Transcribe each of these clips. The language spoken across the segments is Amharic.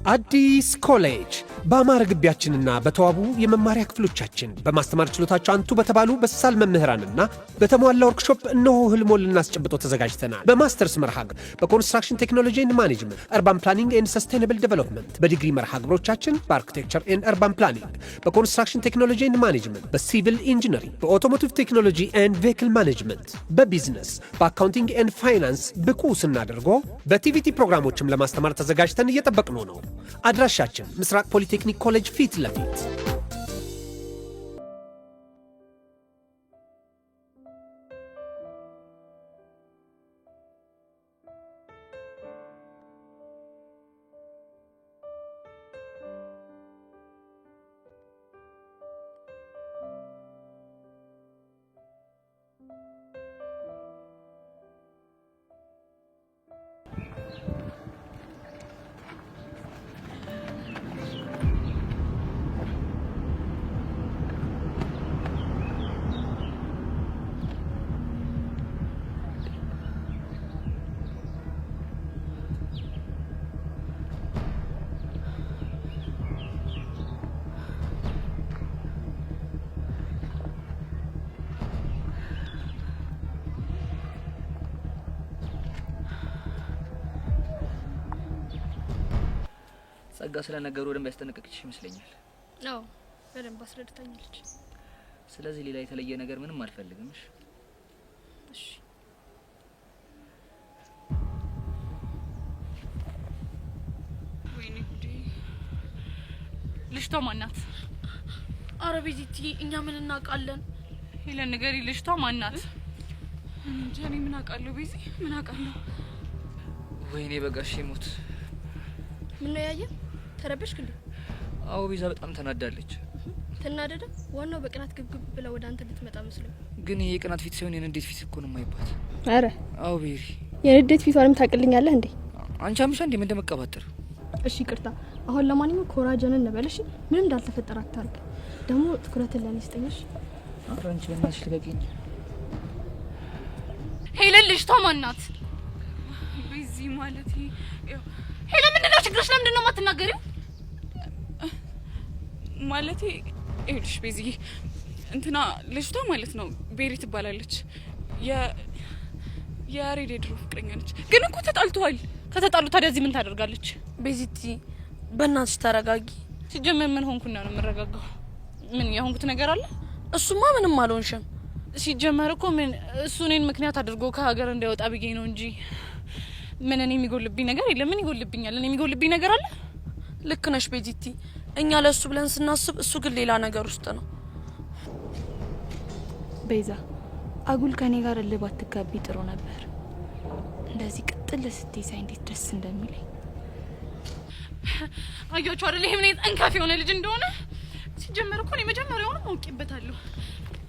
አዲስ ኮሌጅ በአማረ ግቢያችንና በተዋቡ የመማሪያ ክፍሎቻችን በማስተማር ችሎታቸው አንቱ በተባሉ በሳል መምህራንና በተሟላ ወርክሾፕ እነሆ ህልሞን ልናስጨብጦ ተዘጋጅተናል። በማስተርስ መርሃ ግብር በኮንስትራክሽን ቴክኖሎጂ ኤንድ ማኔጅመንት፣ አርባን ፕላኒንግ ኤንድ ሰስቴናብል ዴቨሎፕመንት፣ በዲግሪ መርሃ ግብሮቻችን በአርኪቴክቸር ኤንድ አርባን ፕላኒንግ፣ በኮንስትራክሽን ቴክኖሎጂ ኤንድ ማኔጅመንት፣ በሲቪል ኢንጂነሪንግ፣ በኦቶሞቲቭ ቴክኖሎጂ ኤንድ ቬሂክል ማኔጅመንት፣ በቢዝነስ፣ በአካውንቲንግ ኤንድ ፋይናንስ ብቁ ስናደርጎ በቲቪቲ ፕሮግራሞችም ለማስተማር ተዘጋጅተን እየጠበቅነው ነው። አድራሻችን ምስራቅ ፖሊቴክኒክ ኮሌጅ ፊት ለፊት። ጸጋ ስለ ነገሩ ወደም ያስጠነቀቅሽ ይመስለኛል። አዎ በደንብ አስረድታኛለች። ስለዚህ ሌላ የተለየ ነገር ምንም አልፈልግም። እሺ ወይኔ ጉዴ! ልጅቷ ማናት? አረ ቤዚቲ እኛ ምን እናውቃለን? ሄለን ንገሪ፣ ልጅቷ ማናት? እንጃ እኔ ምን አውቃለሁ? ቤዚ ምን አውቃለሁ? ወይኔ በጋሽ ሞት! ምን ነው ያየ? ተረበሽክ እንዴ? አዎ ቤዛ በጣም ተናዳለች። ተናደደ? ዋናው በቅናት ግብግብ ብላ ወደ አንተ ልትመጣ መስሎ። ግን ይሄ ቅናት ፊት ሳይሆን የንዴት ፊት እኮ ነው የማይባት። አረ አዎ ቤሪ፣ የንዴት ፊቷንም ታቅልኛለህ እንዴ? አንቺ አምሻ እንዴ ምን እንደመቀባጠር። እሺ ይቅርታ። አሁን ለማንኛውም ኮራጀንን ነበልሽ። ምን እንዳልተፈጠረ አታርግ። ደግሞ ትኩረትን ለኔ ስጠኝሽ። አንቺ በእናትሽ ልቀቂኝ። ሄለን ልጅቷ ማናት? ቤዚ ማለት ሄለን ምንድነው ችግርሽ? ለምንድነው የማትናገሪው? ማለቴ ይኸውልሽ ቤዚ እንትና ልጅቷ ማለት ነው ቤሪ ትባላለች። የያሬድ የድሮ ፍቅረኛ ነች። ግን እኮ ተጣልተዋል። ከተጣሉ ታዲያ እዚህ ምን ታደርጋለች? ቤዚቲ በእናትሽ ተረጋጊ። ሲጀመር ምን ሆንኩና ነው የምረጋጋው? ምን የሆንኩት ነገር አለ? እሱማ ምንም አልሆንሽም። ሲጀመር እኮ ምን እሱ እኔን ምክንያት አድርጎ ከሀገር እንዳይወጣ ብዬ ነው እንጂ ምን እኔ የሚጎልብኝ ነገር የለም። ምን ይጎልብኛል? እኔ የሚጎልብኝ ነገር አለ? ልክ ነሽ ቤዚቲ። እኛ ለሱ ብለን ስናስብ እሱ ግን ሌላ ነገር ውስጥ ነው። ቤዛ አጉል ከኔ ጋር ልባት ትጋቢ ጥሩ ነበር። እንደዚህ ቅጥል ስትይ ሳይ እንዴት ደስ እንደሚለኝ አያችሁ አይደል? ይሄ ምን ጠንካፍ የሆነ ልጅ እንደሆነ። ሲጀመር እኮ እኔ መጀመሪያውንም አውቄበታለሁ።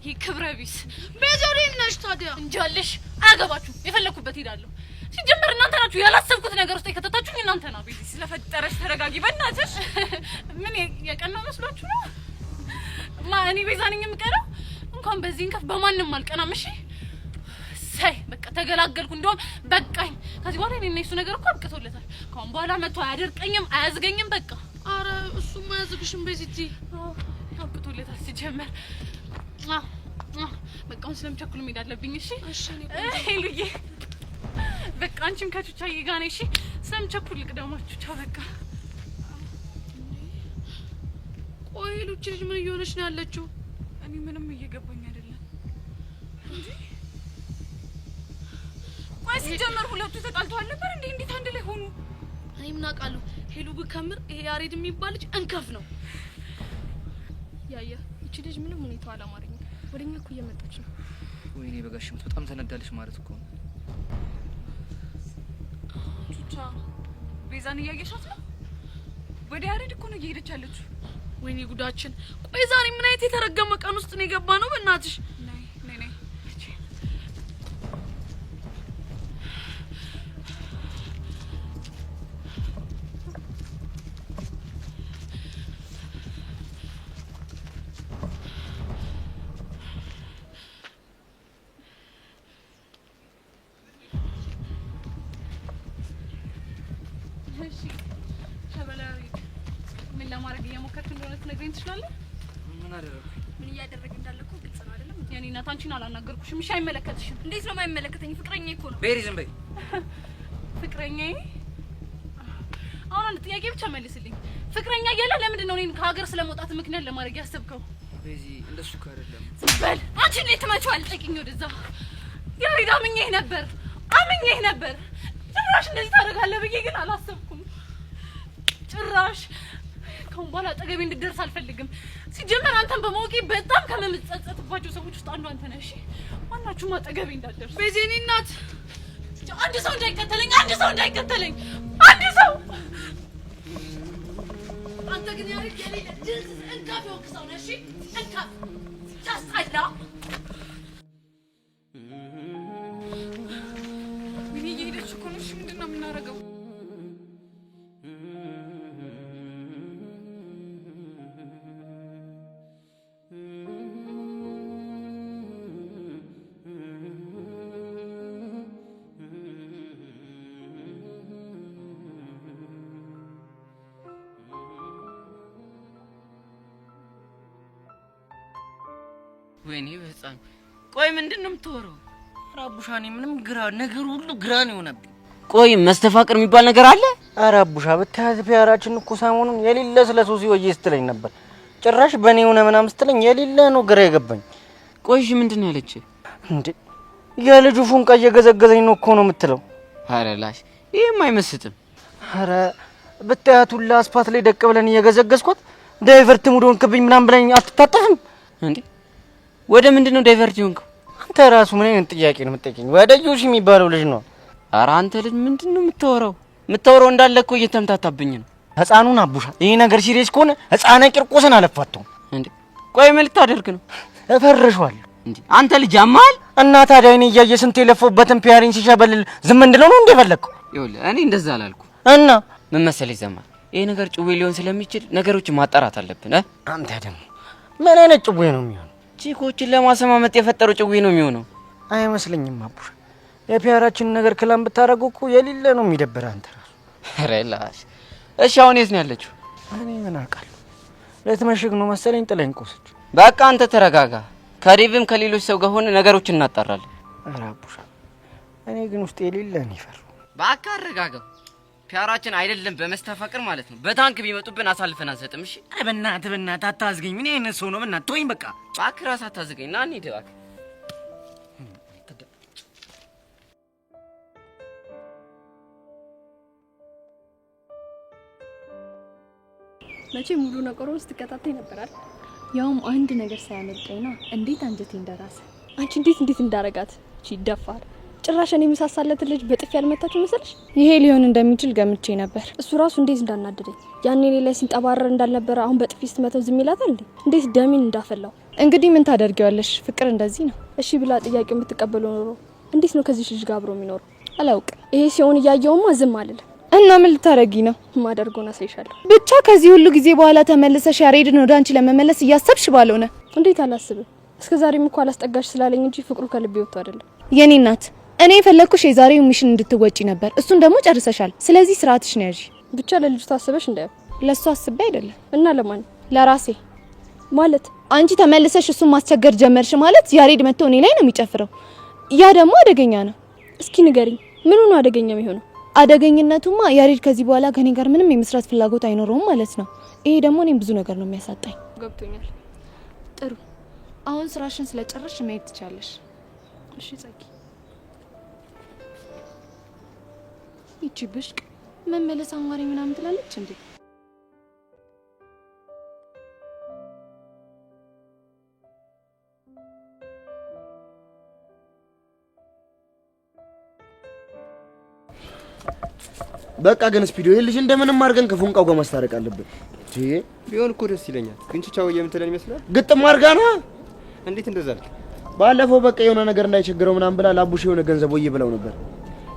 ይሄ ክብረ ቢስ ቤዛው ነሽ። ታዲያ እንጃለሽ። አያገባችሁ። የፈለኩበት ሄዳለሁ። ሲጀመር እናንተ ናችሁ ያላሰብኩት ነገር ውስጥ የከተታችሁኝ እናንተ ናችሁ። ቤዚ ስለፈጠረሽ ተረጋጊ በእናትሽ። ምን የቀናው መስሏችሁ ነው? እኔ ቤዛ ነኝ የምቀረው? እንኳን በዚህ እንከፍ በማንም አልቀናም። እሺ ሳይ በቃ ተገላገልኩ። እንደውም በቃኝ። ከዚህ በኋላ እኔ እሱ ነገር እኮ አብቅቶለታል። ካሁን በኋላ መጥቶ አያደርቀኝም፣ አያዝገኝም። በቃ አረ እሱማ አያዝግሽም ቤዚቲ። አብቅቶለታል ሲጀመር። በቃ አሁን ስለምቸኩል መሄድ አለብኝ። እሺ ሄሉዬ በቃ አንቺም ከቹቻዬ ጋር ነሽ። ስለምቸኩል ልቅደማችሁ። ቻው በቃ። ቆይ ሉቺ ልጅ ምን እየሆነች ነው ያለችው? እኔ ምንም እየገባኝ አይደለም እንዴ። ቆይ ሲጀመር ሁለቱ ተጣልተዋል ነበር እንዴ? እንዴት አንድ ላይ ሆኑ? እኔ ምን አውቃለሁ? ሄሉ ብከምር ይሄ ያሬድ የሚባል ልጅ እንከፍ ነው። ያያ እቺ ልጅ ምንም ሁኔታው አላማረኝም። ወደኛ እኮ እየመጣች ነው። ወይኔ በጋሽ ሞት! በጣም ተናዳለች ማለት እኮ ነው። ቹቻ ቤዛን እያየሻት ነው? ወደ ያሬድ እኮ ነው እየሄደች ያለችው። ወይኔ ጉዳችን! ቆይ ዛሬ ምን አይነት የተረገመ ቀን ውስጥ ነው የገባ ነው? በእናትሽ ነይ ነይ ነይ። እሺ ተበላ ለማድረግ እየሞከርክ እንደሆነ ትነግረኝ ትችላለህ? ምን አደረኩ? ምን እያደረገ እንዳለ እኮ ግልጽ ነው አይደለም? የኔ እናት አንቺን አላናገርኩሽም። እሺ አይመለከትሽም። እንዴት ነው የማይመለከተኝ? ፍቅረኛዬ እኮ ነው። ቤሪ ዝም በይ። ፍቅረኛዬ? አሁን አንድ ጥያቄ ብቻ መልስልኝ። ፍቅረኛ እያለ ለምንድን ነው እኔን ከሀገር ስለመውጣት ምክንያት ለማድረግ ያሰብከው? ቤዚ እንደሱ እኮ አይደለም። በል አንቺ እንዴት ትመጪዋለሽ? ጠቂኝ ወደዛ። ያሬድ አምኜህ ነበር ጭራሽ እንደዚህ ታደርጋለህ ብዬ ግን አላሰብኩም። ጭራሽ ከአሁን በኋላ አጠገቤ እንድትደርስ አልፈልግም። ሲጀመር አንተን በማወቄ በጣም ከምጸጸትባቸው ሰዎች ውስጥ አንዱ አንተ ነህ። እሺ ማናችሁም አጠገቤ እንዳትደርሱ። ቤዚ የኔ እናት አንድ ሰው እንዳይከተለኝ አንድ ሰው አንተ ግን ያሬድ የሌለ ድንስ እንካፍ የሆንክ ሰው ነህ። እሺ እንካፍ ታስጠላ። ምን እየሄደች እኮ ነው? እሺ ምንድን ነው የምናደርገው? ወይኔ በህፃን ቆይ ምንድነው የምትወራው? ኧረ አቡሻ እኔ ምንም ነገር ሁሉ ግራ ነው የሆነብኝ። ቆይ መስተፋቅር የሚባል ነገር አለ? ኧረ አቡሻ ብታያት ፒያራችን እኮ ሰሞኑን የሌለ ስለ ሶሲ ወዬ ስትለኝ ነበር። ጭራሽ በእኔ ሆነ ምናምን ስትለኝ የሌለ ነው ግራ የገባኝ። ቆይ እሺ ምንድን ነው ያለች እንዴ? የልጁ ፉንቃ እየገዘገዘኝ ነው እኮ ነው የምትለው። ኧረ ላሽ ይሄም አይመስጥም። ኧረ ብታያት ሁላ አስፓት ላይ ደቅ ብለን እየገዘገዝኳት ዳይቨርት ሙድ ሆንክብኝ ምናምን ብለኝ አትታጠፍም እንዴ? ወደ ምንድነው ዳይቨርት ሆንከው? አንተ ራሱ ምን አይነት ጥያቄ ነው የምትጠይቀኝ? ወደ ጆሲ የሚባለው ልጅ ነው። ኧረ አንተ ልጅ ምንድነው የምታወራው እንዳለ እኮ እየተምታታብኝ ነው። ህፃኑን አቡሻ ይሄ ነገር ሲሪየስ ከሆነ ህፃና ቂርቆስን አለፋተው እንዴ? ቆይ ምን ልታደርግ ነው? እፈርሻለሁ እንዴ? አንተ ልጅ አማል እና ታዲያ እኔ እያየ ስንት የለፈውበትን ፒያሪን ሲሸበልል ዝም እንድለው ነው እንደፈለግኩ? ይኸውልህ እኔ እንደዛ አላልኩ እና ምን መሰለኝ ዘማ ይሄ ነገር ጭዌ ሊሆን ስለሚችል ነገሮችን ማጣራት አለብን። አንተ ደግሞ ምን አይነት ጭዌ ነው የሚሆነው? ቺኮችን ለማሰማመጥ የፈጠረው ጭዌ ነው የሚሆነው። አይመስለኝም አቡሽ። የፒያራችን ነገር ክላም ብታረጉ እኮ የሌለ ነው የሚደብር አንተ ራሱ። ሬላሽ እሺ አሁን የት ነው ያለችው? እኔ ምን አውቃለሁ። ለትመሽግ ነው መሰለኝ ጥለኝ ቆሰች። በቃ አንተ ተረጋጋ። ከዴቭም ከሌሎች ሰው ጋር ሆነ ነገሮችን እናጣራለን። ኧረ አቡሽ እኔ ግን ውስጥ የሌለ ነው ይፈር። በቃ አረጋጋው። ፒያራችን አይደለም በመስተፋቅር ማለት ነው በታንክ ቢመጡብን አሳልፈን አንሰጥም። እሺ በእናትህ አታዝገኝ። ምን አይነት ሰው ነው? በእናትህ ተወኝ በቃ። እባክህ እራስህ አታዝገኝ። ና እንሂድ እባክህ። መቼ ሙሉ ነገሩን ስትከታተይ ነበራል። ያውም አንድ ነገር ሳያመልጠኝና እንዴት አንጀቴ እንደራሰ። አንቺ እንዴት እንዳረጋት እቺ ደፋር ጭራሽ እኔ የሚሳሳለት ልጅ በጥፊ ያልመታችሁ መሰለሽ? ይሄ ሊሆን እንደሚችል ገምቼ ነበር። እሱ ራሱ እንዴት እንዳናደደኝ ያኔ ሌላ ሲንጠባረር እንዳልነበረ አሁን በጥፊ ስትመታው ዝም ይላታል እንዴ? እንዴት ደሜን እንዳፈላው። እንግዲህ ምን ታደርጊዋለሽ? ፍቅር እንደዚህ ነው። እሺ ብላ ጥያቄውን ብትቀበለው ኖሮ እንዴት ነው ከዚህ ልጅ ጋር አብሮ የሚኖረው? አላውቅም። ይሄ ሲሆን እያየውማ ዝም አልልም። እና ምን ልታረጊ ነው? ማደርጎና ሳይሻለሁ። ብቻ ከዚህ ሁሉ ጊዜ በኋላ ተመልሰሽ ያሬድን ወደ አንቺ ለመመለስ እያሰብሽ ባልሆነ። እንዴት አላስብም? እስከዛሬም እኮ አላስጠጋሽ ስላለኝ እንጂ ፍቅሩ ከልቤ ወጥቶ አይደለም። የኔ እናት እኔ ፈለኩሽ የዛሬው ሚሽን እንድትወጪ ነበር። እሱን ደግሞ ጨርሰሻል። ስለዚህ ስርዓትሽ ነው ያዢ። ብቻ ለልጅቱ ታስበሽ እንዳይው። ለሷ አስቤ አይደለም። እና ለማን? ለራሴ ማለት። አንቺ ተመልሰሽ እሱን ማስቸገር ጀመርሽ ማለት ያሬድ መጥቶ እኔ ላይ ነው የሚጨፍረው። ያ ደግሞ አደገኛ ነው። እስኪ ንገሪኝ፣ ምኑ ነው አደገኛ የሚሆነው? አደገኝነቱማ ያሬድ ከዚህ በኋላ ከኔ ጋር ምንም የመስራት ፍላጎት አይኖረውም ማለት ነው። ይሄ ደግሞ እኔም ብዙ ነገር ነው የሚያሳጣኝ። ገብቶኛል። ጥሩ፣ አሁን ስራሽን ስለጨረስሽ መሄድ ትቻለሽ። እሺ ጸጊ። ይቺ ብሽቅ መመለስ አማሪ ምናምን ትላለች እንዴ? በቃ ግን ስፒዲዮ ልጅ እንደምንም አድርገን ከፎንቃው ጋር ማስታረቅ አለብን። ቢሆን እኮ ደስ ይለኛል። ግን ቻው የምትለን ይመስላል። ግጥም አድርጋና እንዴት እንደዛ አልክ? ባለፈው በቃ የሆነ ነገር እንዳይቸግረው ምናምን ብላ ላቡሽ የሆነ ገንዘብ ወይ ብለው ነበር።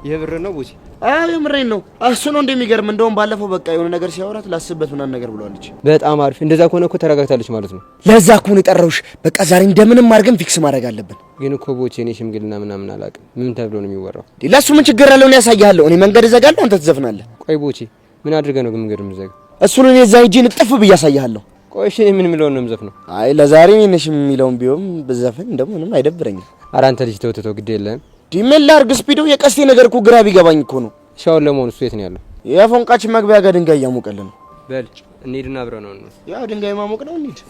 ይሄ ብር ነው ቦሲ? አዎ የምሬን ነው። እሱ ነው እንደሚገርም። እንደውም ባለፈው በቃ የሆነ ነገር ሲያወራት ላስብበት ምናምን ነገር ብለዋለች። በጣም አሪፍ። እንደዛ ከሆነ እኮ ተረጋግታለች ማለት ነው። ለዛ እኮ ነው የጠራሁሽ። በቃ ዛሬ እንደምንም አድርገን ፊክስ ማድረግ አለብን። ግን እኮ ቦቼ እኔ ሽምግልና ምናምን አላውቅም። ምን ተብሎ ነው የሚወራው? ለሱ ምን ችግር አለው? እኔ ያሳያለሁ። እኔ መንገድ እዘጋለሁ፣ አንተ ትዘፍናለህ። ቆይ ቦቼ ምን አድርገህ ነው ግን መንገድ የምዘጋው? እሱን እኔ እዛ ሂጅ ልጥፍ ብዬ አሳያለሁ። ቆይ እሺ ምን የሚለውን ነው የምዘፍነው? አይ ለዛሬ ነሽ የሚለውን ቢሆን በዘፈን እንደው ምንም አይደብረኝም። ኧረ አንተ ልጅ ተው ግድ የለህም። ዲሜላ አርግ ስፒዶ የቀስቴ ነገር እኮ ግራ ቢገባኝ እኮ ነው። ሻውን ለመሆኑ እሱ የት ነው ያለው? የፎንቃችን መግቢያ ጋር ድንጋይ እያሞቀልን ነው። በል እንሂድና አብረን ነው። ያው ድንጋይ ማሞቅ ነው እንሂድ።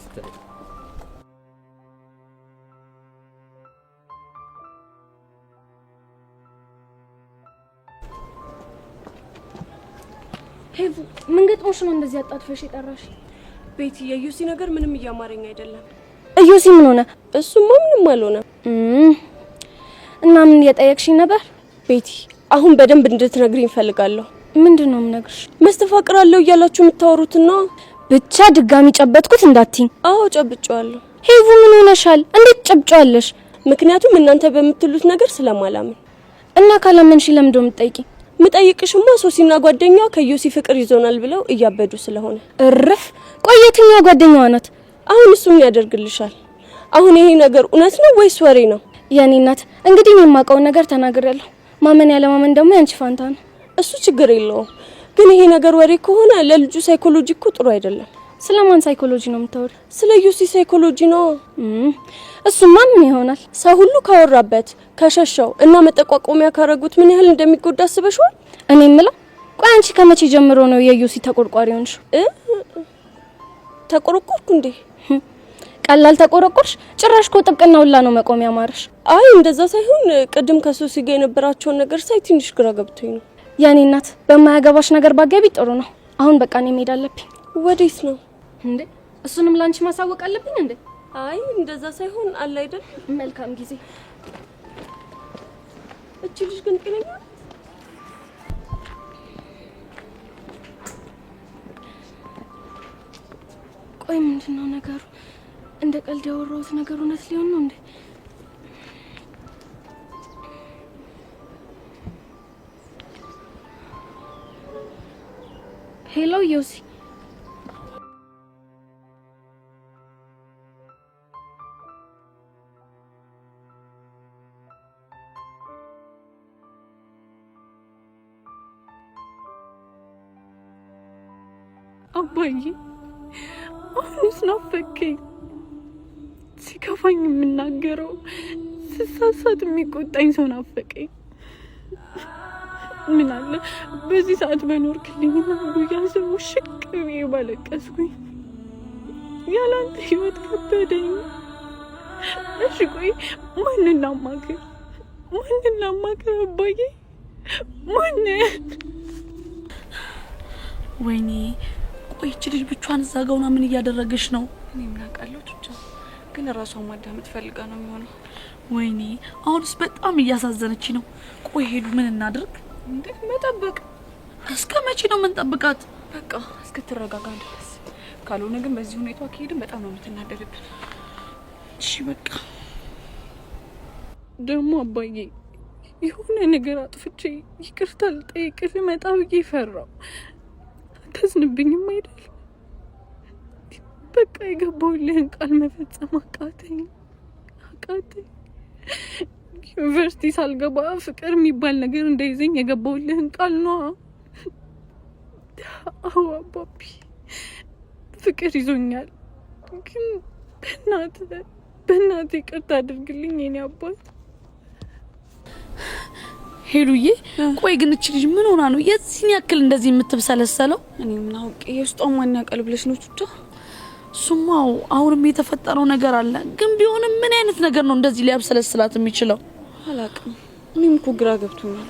ሄቭ ምን ገጥሞሽ ነው እንደዚህ አጣጥፈሽ የጠራሽ? ቤቲ የዩሲ ነገር ምንም እያማረኝ አይደለም። እዩሲ ምን ሆነ? እሱማ ምንም አልሆነ። እና ምን እየጠየቅሽኝ ነበር? ቤቲ አሁን በደንብ እንድትነግሪኝ እፈልጋለሁ። ምንድነው የምነግርሽ? መስተፋቅራለሁ እያላችሁ የምታወሩትና ብቻ ድጋሚ ጨበጥኩት እንዳትኝ። አዎ ጨብጫለሁ። ሄቭ ምን ሆነሻል? እንዴት ጨብጫለሽ? ምክንያቱም እናንተ በምትሉት ነገር ስለማላምን። እና ካላመንሽ ለምን ደው የምትጠይቂኝ? ምጠይቅሽማ ሶሲና ጓደኛዋ ከዩሲ ፍቅር ይዞናል ብለው እያበዱ ስለሆነ። እረፍ። ቆየትኛ ጓደኛዋ ናት? አሁን እሱም ያደርግልሻል። አሁን ይሄ ነገር እውነት ነው ወይስ ወሬ ነው? የኔ እናት እንግዲህ የማውቀውን ነገር ተናግሬያለሁ። ማመን ያለ ማመን ደግሞ ያንቺ ፋንታ ነው። እሱ ችግር የለውም። ግን ይሄ ነገር ወሬ ከሆነ ለልጁ ሳይኮሎጂ እኮ ጥሩ አይደለም። ስለማን ሳይኮሎጂ ነው የምታወሪው? ስለ ዩሲ ሳይኮሎጂ ነው። እሱማ ምን ይሆናል? ሰው ሁሉ ካወራበት ከሸሸው እና መጠቋቆሚያ ካረጉት ምን ያህል እንደሚጎዳ አስበሽዋል? እኔ የምለው ቆይ አንቺ ከመቼ ጀምሮ ነው የዩሲ ተቆርቋሪ ሆንሽ? ተቆረቆርኩ እንዴ? ቀላል ተቆረቆርሽ? ጭራሽ እኮ ጥብቅና ሁላ ነው መቆሚያ ማረሽ። አይ እንደዛ ሳይሆን ቅድም ከሶሲ ጋር የነበራቸውን ነገር ሳይ ትንሽ ግራ ገብቶኝ ነው። የኔ እናት በማያገባሽ ነገር ባገቢ ጥሩ ነው። አሁን በቃ እኔ መሄድ አለብኝ። ወዴት ነው እንዴ? እሱንም ላንቺ ማሳወቅ አለብኝ እንዴ? አይ እንደዛ ሳይሆን አለ አይደል? መልካም ጊዜ። እቺ ልጅ ግን ጤነኛ ናት? ቆይ ምንድነው ነገሩ? እንደ ቀልድ ያወራሁት ነገር እውነት ሊሆን ነው እንዴ? ሄሎ ዮሲ። አባዬ አሁንስ ናፈቀኝ። ሲከፋኝ የምናገረው ስሳሳት የሚቆጣኝ ሰው ናፈቀኝ። ምን አለ በዚህ ሰዓት በኖርክልኝና ጉያ ስሙ ሽቅ ብዬ ባለቀስኩኝ። ያላንተ ህይወት ከበደኝ። እሺ ቆይ ማንን ላማክር አባዬ? ማንን? ወይኔ ቆይ እቺ ልጅ ብቻዋን እዛ ጋር ሆና ምን እያደረገች ነው? እኔ ምን አውቃለሁ ብቻ ግን ራሷን ማዳመጥ ፈልጋ ነው የሚሆነው። ወይኔ አሁንስ በጣም እያሳዘነች ነው። ቆይ ሄዱ ምን እናድርግ? እንዴ መጠበቅ? እስከ መቼ ነው የምንጠብቃት? በቃ እስክትረጋጋ ድረስ። ካልሆነ ግን በዚህ ሁኔታ ከሄድን በጣም ነው የምትናደድብን። እሺ በቃ ደግሞ አባዬ የሆነ ነገር አጥፍቼ ይቅርታ ልጠይቅህ ልመጣ ብዬ ፈራው። አታዝንብኝም አይደል? በቃ የገባሁልህን ቃል መፈጸም አቃተኝ። ዩኒቨርሲቲ ሳልገባ ፍቅር የሚባል ነገር እንዳይዘኝ የገባሁልህን ቃል ነው። አዎ አባቢ ፍቅር ይዞኛል፣ ግን በእናትህ ይቅርታ አድርግልኝ የኔ አባት። ሄሉዬ ቆይ ግን እቺ ልጅ ምን ሆና ነው የዚህን ያክል እንደዚህ የምትብሰለሰለው? እኔ ምን አውቄ የውስጧን ማን ያውቃል ብለሽ ነው ቹቻ? ሱማው አሁንም የተፈጠረው ነገር አለ፣ ግን ቢሆንም ምን አይነት ነገር ነው እንደዚህ ሊያብሰለስላት የሚችለው? አላውቅም። እኔም እኮ ግራ ገብቶኛል።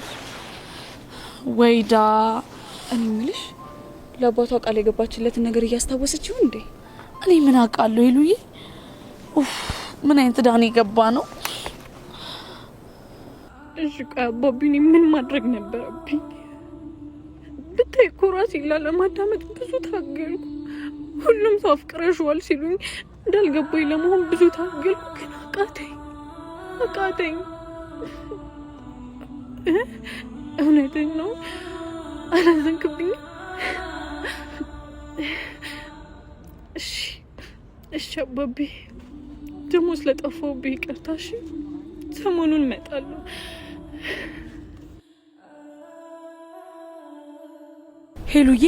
ወይዳ እኔ ምልሽ ለአባቷ ቃል የገባችለትን ነገር እያስታወሰች ይሁን እንዴ? እኔ ምን አውቃለሁ ሄሉዬ። ምን አይነት ዳን የገባ ነው? እሺ ቆይ አባቢ እኔ ምን ማድረግ ነበረብኝ? ብታይ እኮ ራሴን ላለማዳመጥ ብዙ ታገልኩ። ሁሉም ሰው አፍቅረሽዋል ሲሉኝ እንዳልገባኝ ለመሆን ብዙ ታገልኩ፣ ግን አቃተኝ። እውነቴን ነው። አላዘንክብኝም? እሺ አባቢ ደግሞ ስለጠፋሁብኝ ይቅርታ። እሺ ሰሞኑን እመጣለሁ። ሄሉዬ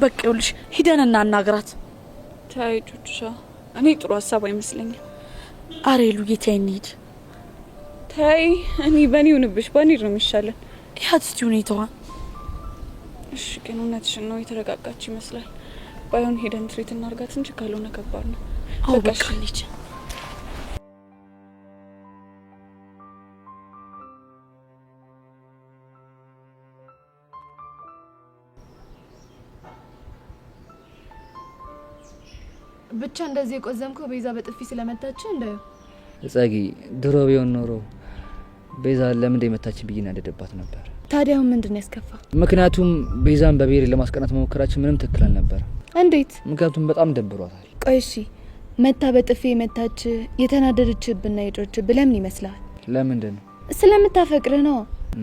በቃ ይኸውልሽ ሂደን እናናግራት። ታይ ቹቹሻ እኔ ጥሩ ሀሳብ አይመስለኝም። አረ ሄሉዬ ተይ እንሂድ። ታይ እኔ በኔ ሆንብሽ ባኔ ነው የሚሻለን። ያት እስቲ ሁኔታዋን። እሺ ግን እውነትሽን ነው የተረጋጋች ይመስላል። ባይሆን ሄደን ትሪት እናርጋት እንጂ ካልሆነ ከባድ ነው። በቃ እንሂድ። ብቻ እንደዚህ የቆዘምከው ቤዛ በጥፊ ስለመታች እንዳዩ ጸጊ ድሮ ቢሆን ኖሮ ቤዛ ለምን እንደመታችን ብዬ እናደደባት ነበር። ታዲያው ምንድነው ያስከፋ? ምክንያቱም ቤዛን በብሔር ለማስቀናት መሞከራችን ምንም ትክክል አልነበረ። እንዴት? ምክንያቱም በጣም ደብሯታል። ቆይ እሺ መታ በጥፊ መታች የተናደደችብና የጮችብ ለምን ይመስላል? ለምንድን ነው? ስለምታፈቅርህ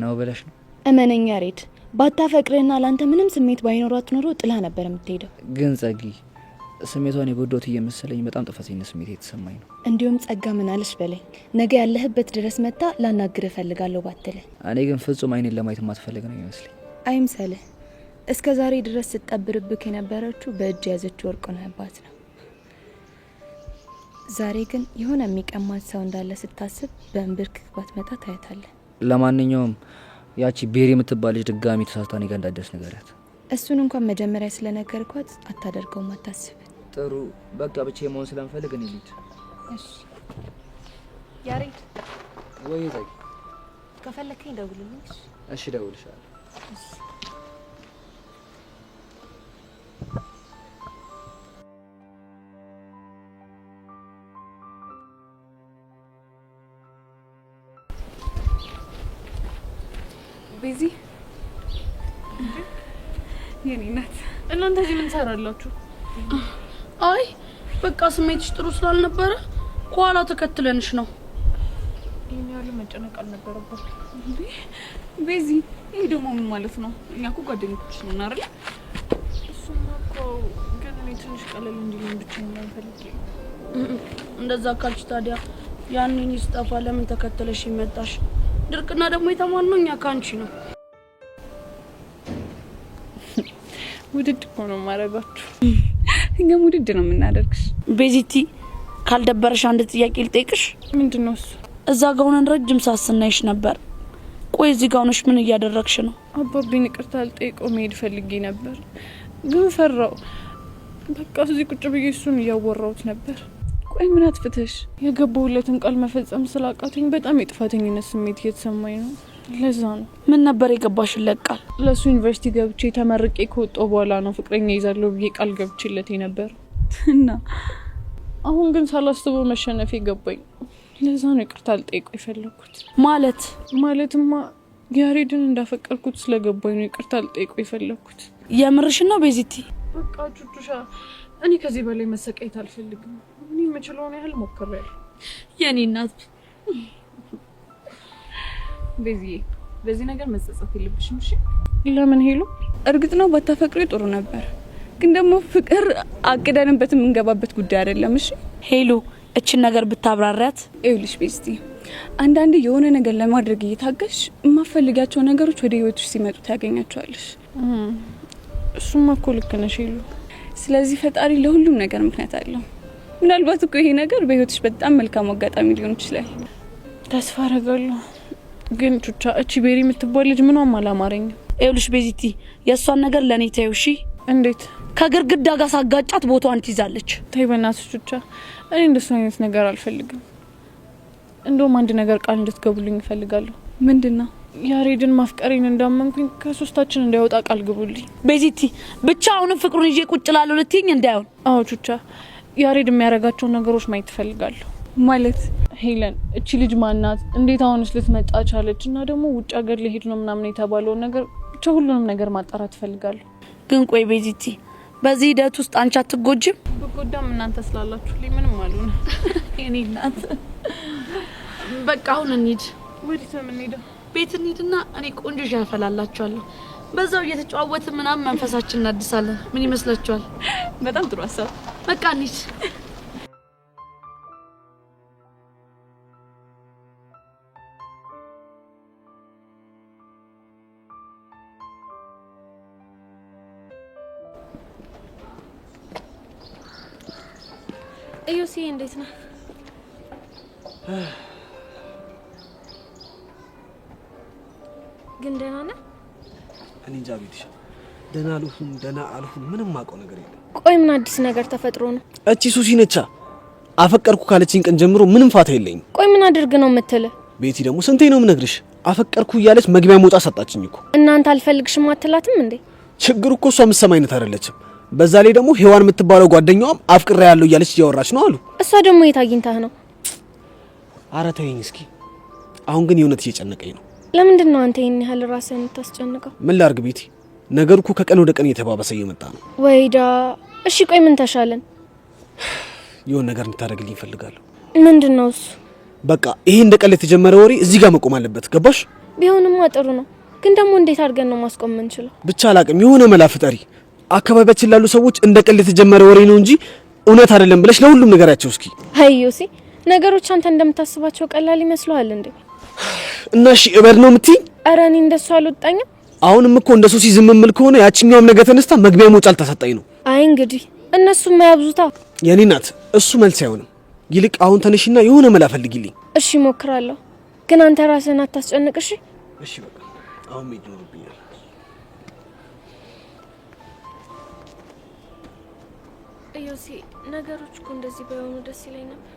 ነው ብለሽ ነው? እመነኛ ሬድ ባታፈቅርህና ላንተ ምንም ስሜት ባይኖራት ኖሮ ጥላ ነበር የምትሄደው። ግን ጸጊ ስሜቷን የጎዳሁት እየመሰለኝ በጣም ጥፋተኝነት ስሜት የተሰማኝ ነው። እንዲሁም ጸጋ ምን አለሽ በለኝ ነገ ያለህበት ድረስ መታ ላናግርህ እፈልጋለሁ ባትለ። እኔ ግን ፍጹም አይኔን ለማየት ማትፈልግ ነው ይመስለኝ። አይምሰልህ እስከ ዛሬ ድረስ ስትጠብርብክ የነበረችው በእጅ ያዘችው ወርቅ ነህባት ነው። ዛሬ ግን የሆነ የሚቀማት ሰው እንዳለ ስታስብ በእንብርክክ ባትመጣ ታያታለህ። ለማንኛውም ያቺ ቤሪ የምትባል ልጅ ድጋሚ ተሳስታ እኔ ጋር እንዳትደርስ ንገሪያት። እሱን እንኳን መጀመሪያ ስለነገርኳት አታደርገውም፣ አታስብ። ጥሩ በቃ ብቻ መሆን ስለምፈልግ እኔ ልሂድ። እሺ ያሬድ ወይ ጸጊ ከፈለከኝ ደውልልኝ። እሺ ደውልሻለሁ። ቤዚ የኔ ናት። እናንተ እዚህ ምን ሰራላችሁ? አይ በቃ ስሜትሽ ጥሩ ስላልነበረ ከኋላ ተከትለንሽ ነው። ይሄን ያሉ መጨነቅ አልነበረባት እንዴ? ቤዚ ይሄ ደግሞ ምን ማለት ነው? እኛ እኮ ጓደኞች ነን አይደል? እሱማ እኮ ግን እኔ ትንሽ ቀለል እንዲልኝ ብቻ ነው ፈልጌ። እንደዛ ካልሽ ታዲያ ያንን ይስጠፋ ለምን ተከተለሽ ይመጣሽ? ድርቅና ደግሞ የተማነው እኛ ካንቺ ነው። ውድድ እኮ ነው ማረጋችሁ። እኛም ውድድ ነው የምናደርግሽ። ቤዚቲ ካልደበረሽ አንድ ጥያቄ ልጠይቅሽ። ምንድነው እሱ? እዛ ጋር ሆነን ረጅም ሰዓት ስናይሽ ነበር። ቆይ እዚህ ጋር ሆነሽ ምን እያደረግሽ ነው? አባቤን ይቅርታ ልጠይቀው መሄድ ፈልጌ ነበር ግን ፈራው። በቃ እዚህ ቁጭ ብዬ እሱን እያወራሁት ነበር። ቆይ ምን አጥፍተሽ? የገባሁለትን ቃል መፈጸም ስላቃተኝ በጣም የጥፋተኝነት ስሜት እየተሰማኝ ነው። ለዛ ነው። ምን ነበር የገባሽለት ቃል? ለሱ ዩኒቨርሲቲ ገብቼ ተመርቄ ከወጣሁ በኋላ ነው ፍቅረኛ ይዛለሁ ብዬ ቃል ገብቼለት ነበር እና አሁን ግን ሳላስበው መሸነፌ ገባኝ። ለዛ ነው ይቅርታ ልጠይቀው የፈለኩት። ማለትማ ያሬድን እንዳፈቀርኩት ስለገባኝ ነው ይቅርታ ልጠይቀው የፈለኩት። የምርሽ ነው ቤዚቲ? በቃ ቹቹሻ እኔ ከዚህ በላይ መሰቃየት አልፈልግም። እኔ የምችለውን ያህል ሞክሬያለሁ። የኔ እናት ቤዚዬ በዚህ ነገር መጸጸት የለብሽም እሺ? ለምን ሄሉ? እርግጥ ነው ባታፈቅሪ ጥሩ ነበር፣ ግን ደግሞ ፍቅር አቅደንበት የምንገባበት ጉዳይ አይደለም። እሺ ሄሉ እችን ነገር ብታብራሪያት። ይኸውልሽ ቤስቲ አንዳንዴ የሆነ ነገር ለማድረግ እየታገሽ የማፈልጋቸው ነገሮች ወደ ህይወትሽ ሲመጡ ታገኛቸዋለሽ። እሱማ እኮ ልክ ነሽ ሄሉ። ስለዚህ ፈጣሪ ለሁሉም ነገር ምክንያት አለው። ምናልባት እኮ ይሄ ነገር በህይወትሽ በጣም መልካም አጋጣሚ ሊሆን ይችላል። ተስፋ አደርጋለሁ። ግን ቹቻ እቺ ቤሪ የምትባል ልጅ ምንም አላማረኝም። ይኸውልሽ ቤዚቲ የእሷን ነገር ለእኔ ተይው እሺ? እንዴት? ከግርግዳ ጋር ሳጋጫት ቦታዋን ትይዛለች። ተይ በእናትሽ ቹቻ፣ እኔ እንደሱ አይነት ነገር አልፈልግም። እንደውም አንድ ነገር ቃል እንድትገቡልኝ እፈልጋለሁ። ምንድነው? ያሬድን ማፍቀሬን እንዳመንኩኝ ከሶስታችን እንዳይወጣ ቃል ግቡልኝ። ቤዚቲ ብቻ አሁንም ፍቅሩን ይዤ ቁጭ ላለሁ ልትይኝ እንዳይሆን። አዎ ቹቻ፣ ያሬድ የሚያደርጋቸው ነገሮች ማየት እፈልጋለሁ። ማለት ሄለን እቺ ልጅ ማናት? እንዴት አሁንስ ልትመጣ ቻለች? እና ደግሞ ውጭ ሀገር ሊሄድ ነው ምናምን የተባለውን ነገር ብቻ ሁሉንም ነገር ማጣራት እፈልጋለሁ። ግን ቆይ ቤዚቲ በዚህ ሂደት ውስጥ አንቺ አትጎጂም? ብጎዳም እናንተ ስላላችሁልኝ ምንም አልሆነ። የኔ እናት በቃ አሁን እንሂድ። ወዴት ነው የምንሄደው? ቤት እንሂድና እኔ ቆንጆ ሻይ አፈላላችኋለሁ። በዛው እየተጨዋወትን ምናምን መንፈሳችን እናድሳለን። ምን ይመስላችኋል? በጣም ጥሩ ሀሳብ። በቃ እንሂድ። እዩሲ እንዴት ነው? ግን ደህና ነህ? እኔ እንጃ ቤትሽ ደህና አልሁን ምንም ማውቀው ነገር የለም። ቆይ ምን አዲስ ነገር ተፈጥሮ ነው? እቺ ሱሲ ነቻ አፈቀርኩ ካለችኝ ቀን ጀምሮ ምንም ፋታ የለኝም። ቆይ ምን አድርግ ነው የምትለው? ቤቲ ደግሞ ስንቴ ነው የምነግርሽ? አፈቀርኩ እያለች መግቢያ መውጣ ሰጣችኝ እኮ። እናንተ አልፈልግሽም አትላትም እንዴ? ችግሩ እኮ እሷ የምትሰማ አይነት አይደለችም። በዛ ላይ ደግሞ ሔዋን የምትባለው ጓደኛዋም አፍቅራ ያለው እያለች እያወራች ነው አሉ። እሷ ደግሞ የት አግኝታህ ነው? ኧረ ተይኝ እስኪ። አሁን ግን የእውነት እየጨነቀኝ ነው። ለምንድን ነው አንተ ይሄን ያህል ራስህን የምታስጨንቀው? ምን ላድርግ ቤቲ፣ ነገሩ እኮ ከቀን ወደ ቀን እየተባባሰ እየመጣ ነው። ወይዳ እሺ ቆይ ምን ተሻለን? የሆነ ነገር እንድታደርግልኝ እፈልጋለሁ። ምንድን ነው እሱ? በቃ ይሄ እንደ ቀል የተጀመረ ወሬ እዚህ ጋር መቆም አለበት። ገባሽ? ቢሆንማ ጥሩ ነው፣ ግን ደግሞ እንዴት አድርገን ነው ማስቆም የምንችለው? ብቻ አላቅም፣ የሆነ መላ ፍጠሪ። አካባቢያችን ላሉ ሰዎች እንደ ቀል የተጀመረ ወሬ ነው እንጂ እውነት አይደለም ብለሽ ለሁሉም ነገራቸው እስኪ። አዩሲ ነገሮች አንተ እንደምታስባቸው ቀላል ይመስለዋል እንዴ? እና እሺ እበድ ነው የምትይኝ? ኧረ እኔ እንደሱ አልወጣኝም። አሁንም እኮ እንደሱ ሲዝም ምል ከሆነ ያቺኛውም ነገ ተነስታ መግቢያ መውጫ አልታሳጣኝ ነው። አይ እንግዲህ እነሱም ያብዙታ። የኔ ናት እሱ መልስ አይሆንም። ይልቅ አሁን ተነሽና የሆነ መላ ፈልጊልኝ። እሺ ሞክራለሁ፣ ግን አንተ ራስህን አታስጨንቅ እሺ? እሺ በቃ አሁን ምን ይኖርብኛል? እዩሲ ነገሮች እኮ እንደዚህ ባይሆኑ ደስ ይለኝ ነበር።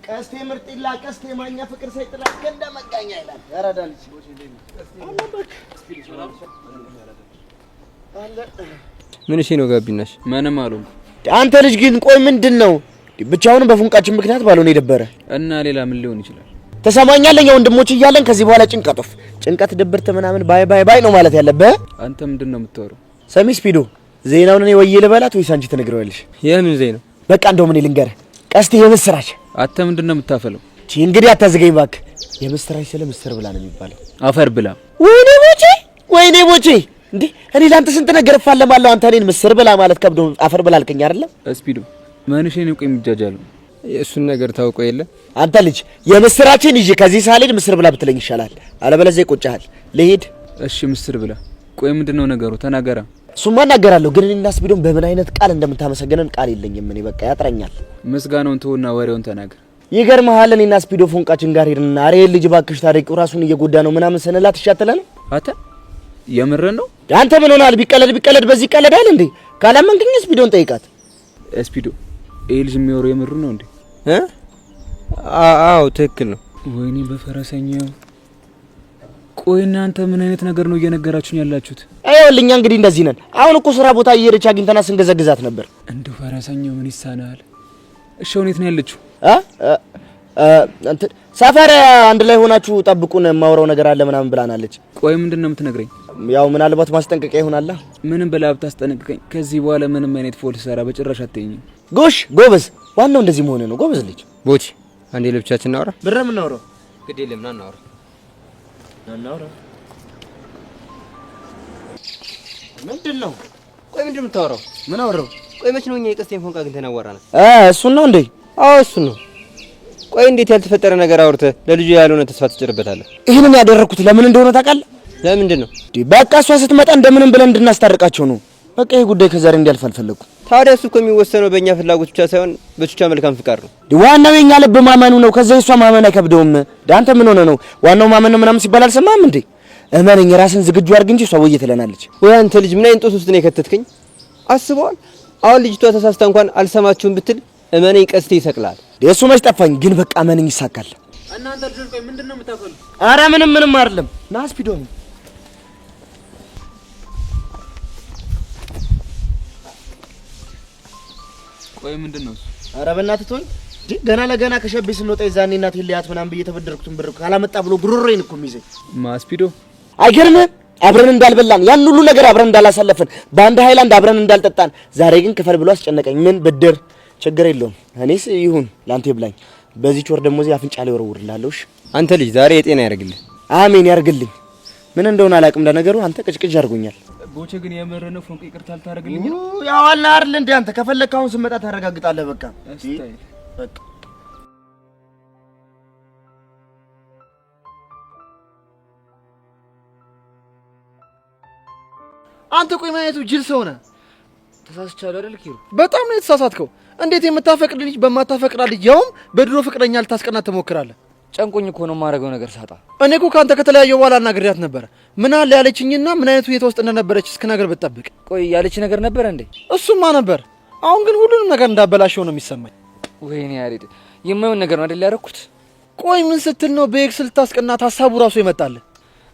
ቀስቴ ምርጥላ ቀስቴ ማኛ ፍቅር ሳይጥላ ገንዳ መጋኛ ይላል። ያራዳልሽ ምን እሺ ነው ጋቢናሽ? ምንም አሉ። አንተ ልጅ ግን ቆይ ምንድነው? ብቻውን በፉንቃችን ምክንያት ባልሆነ የደበረ እና ሌላ ምን ሊሆን ይችላል? ተሰማኛለህ? እኛ ወንድሞች እያለን ከዚህ በኋላ ጭንቀት ድብርት ምናምን ባይ ነው ማለት ያለብህ። አንተ ምንድነው የምታወራው? ሰሚ ስፒዶ ዜናውን እኔ ወዬ ልበላት ወይስ አንቺ ትነግረዋለሽ? የምን ዜና? በቃ እንደውም እኔ ልንገርህ ቀስቴ የምስራች። አንተ ምንድነው የምታፈለው? እንግዲህ አታዘገኝ እባክህ። የምስራች ስለ ምስር ብላ ነው የሚባለው። አፈር ብላ። ወይኔ ቦቼ እንዴ! እኔ ላንተ ስንት ነገር እፋለማለሁ። አንተ እኔን ምስር ብላ ማለት ከብዶ አፈር ብላ አልከኝ አይደለም? ስፒዶ ማንሽ ነው ቆይ የሚጃጃለው? እሱን ነገር ታውቀው የለ አንተ ልጅ የምስራችን ይዤ ከዚህ ሳልሄድ ምስር ብላ ብትለኝ ይሻላል። አለበለዚያ ይቆጫሃል። ልሂድ። እሺ ምስር ብላ። ቆይ ምንድነው ነገሩ? ተናገራ። እሱማ እናገራለሁ፣ ግን እኔና ስፒዶን በምን አይነት ቃል እንደምታመሰገነን ቃል የለኝም። እኔ በቃ ያጥረኛል። ምስጋናውን ተውና ወሬውን ተናገር። ይገርምሃል፣ እኔና ስፒዶ ፎንቃችን ጋር ሄድና አሬ ልጅ ባክሽ ታሪቁ ራሱን እየጎዳ ነው ምናምን ስንላት ይሻተላል። አታ የምረን ነው? አንተ ምን ሆናል? ቢቀለድ በዚህ ይቀለዳል እንዴ? ካላመንከኝ ስፒዶን ጠይቃት። ስፒዶ ይሄ ልጅ የሚወራው የምሩ ነው እንዴ? አዎ ትክክል ነው። ወይኔ በፈረሰኛው። ቆይ እናንተ ምን አይነት ነገር ነው እየነገራችሁኝ ያላችሁት? አይወልኛ እንግዲህ እንደዚህ ነን። አሁን እኮ ስራ ቦታ እየሄደች አግኝተና ስንገዘግዛት ነበር። እንደው ፈረሰኛው ምን ይሳናል? እሺ ወዴት ነው ያለችው? ሰፈር አንድ ላይ ሆናችሁ ጠብቁን፣ የማወራው ነገር አለ ምናምን ብላናለች። ቆይ ምንድነው የምትነግረኝ? ያው ምናልባት ማስጠንቀቂያ ይሆናል። ምንም ብላ ብታስጠነቅቀኝ ከዚህ በኋላ ምንም አይነት ፖሊስ ሰራ በጭራሽ አትይኝም። ጎሽ ጎበዝ፣ ዋናው እንደዚህ መሆነ ነው። ጎበዝ ልጅ። ቦቼ አንዴ ለብቻችን እናውራ። ብረም እናውራ። ግድ የለም ና እናውራ። ምንድነው? ቆይ ምንድነው የምታወራው? ምን አወራው? ቆይ መች ነው እኛ የቀስቴን ፎንቃ ግን ተናወራና? እሱን ነው እንዴ? አዎ እሱን ነው። ቆይ እንዴት ያልተፈጠረ ነገር አውርተህ ለልጁ ያልሆነ ተስፋ ትጭርበታለህ? ይሄንን ያደረኩት ለምን እንደሆነ ታውቃለህ? ለምንድን ነው? በቃ እሷ ስትመጣ እንደምንም ብለን እንድናስታርቃቸው ነው። በቃ ይሄ ጉዳይ ከዛሬ እንዲያልፍ አልፈለኩም። ታዲያ እሱ እኮ የሚወሰነው በእኛ ፍላጎት ብቻ ሳይሆን በቹቻ መልካም ፍቃድ ነው። ዋናው የኛ ልብ ማመኑ ነው። ከዛ እሷ ማመን አይከብደውም። ዳንተ ምን ሆነ ነው? ዋናው ማመን ነው ምናምን ሲባል አልሰማህም እንዴ? እመነኝ፣ ራስን ዝግጁ አድርግ እንጂ እሷ ወይ ትለናለች። ወይ አንተ ልጅ ምን አይነት ጦስ ውስጥ ነው የከተትከኝ? አስበዋል። አሁን ልጅቷ ተሳስታ እንኳን አልሰማችሁም ብትል እመነኝ ቀስቴ ይሰቅላል። እሱ መች ጠፋኝ፣ ግን በቃ እመነኝ ይሳካል። እናንተ ልጆች ቆይ ምንድነው የምታፈሉ? ኧረ ምንም አይደለም። ና ስፒዶ ነው። ቆይ ምንድነው እሱ? ኧረ በእናትህ ተወኝ። ገና ለገና ከሸቤ ስንወጣ የዛኔ እናቴ ልያት ምናምን ብዬ ተበደርኩትን ብር ካላመጣ ብሎ ጉሮሮዬን እኮ የሚይዘኝ ማስፒዶ። አይገርምህም? አብረን እንዳልበላን ያን ሁሉ ነገር አብረን እንዳላሳለፈን በአንድ ሃይላንድ አብረን እንዳልጠጣን ዛሬ ግን ክፈል ብሎ አስጨነቀኝ። ምን ብድር? ችግር የለውም እኔስ ይሁን ላንተ ይብላኝ። በዚህ ቾር ደግሞ እዚህ አፍንጫ ላይ ወረውርላለሁ። እሺ አንተ ልጅ ዛሬ የጤና ያርግልህ። አሜን ያርግልኝ። ምን እንደሆነ አላውቅም። ለነገሩ አንተ ቅጭቅጭ አድርጎኛል። ቦቼ ግን የምርህ ነው? ፎንቅ ይቅርታ አልታረግልኝ? ያው አላ አይደል እንዴ? አንተ ከፈለክ አሁን ስመጣ ታረጋግጣለህ። በቃ እስታይ በቃ አንተ ቆይ ማየቱ ጅል ሰው ነህ። ተሳስቻለሁ አይደል ኪሩ? በጣም ነው የተሳሳትከው። እንዴት የምታፈቅድ ልጅ በማታፈቅራ ልጅ ያውም በድሮ ፍቅረኛ ልታስቀናት ትሞክራለህ? ጨንቆኝ እኮ ነው የማደርገው ነገር ሳጣ። እኔ እኮ ካንተ ከተለያየ በኋላ አናግሬያት ነበረ። ምን አለ ያለችኝና ምን አይነቱ ሁኔታ ውስጥ እንደነበረች እስክነግር ብትጠብቅ። ቆይ ያለች ነገር ነበር እንዴ? እሱማ ነበር። አሁን ግን ሁሉንም ነገር እንዳበላሸው ነው የሚሰማኝ። ወይኔ ያሬድ፣ የማይሆን ነገር ነው አይደል ያደረኩት? ቆይ ምን ስትል ነው በኤክስ ልታስቀናት ሀሳቡ ራሱ ይመጣል?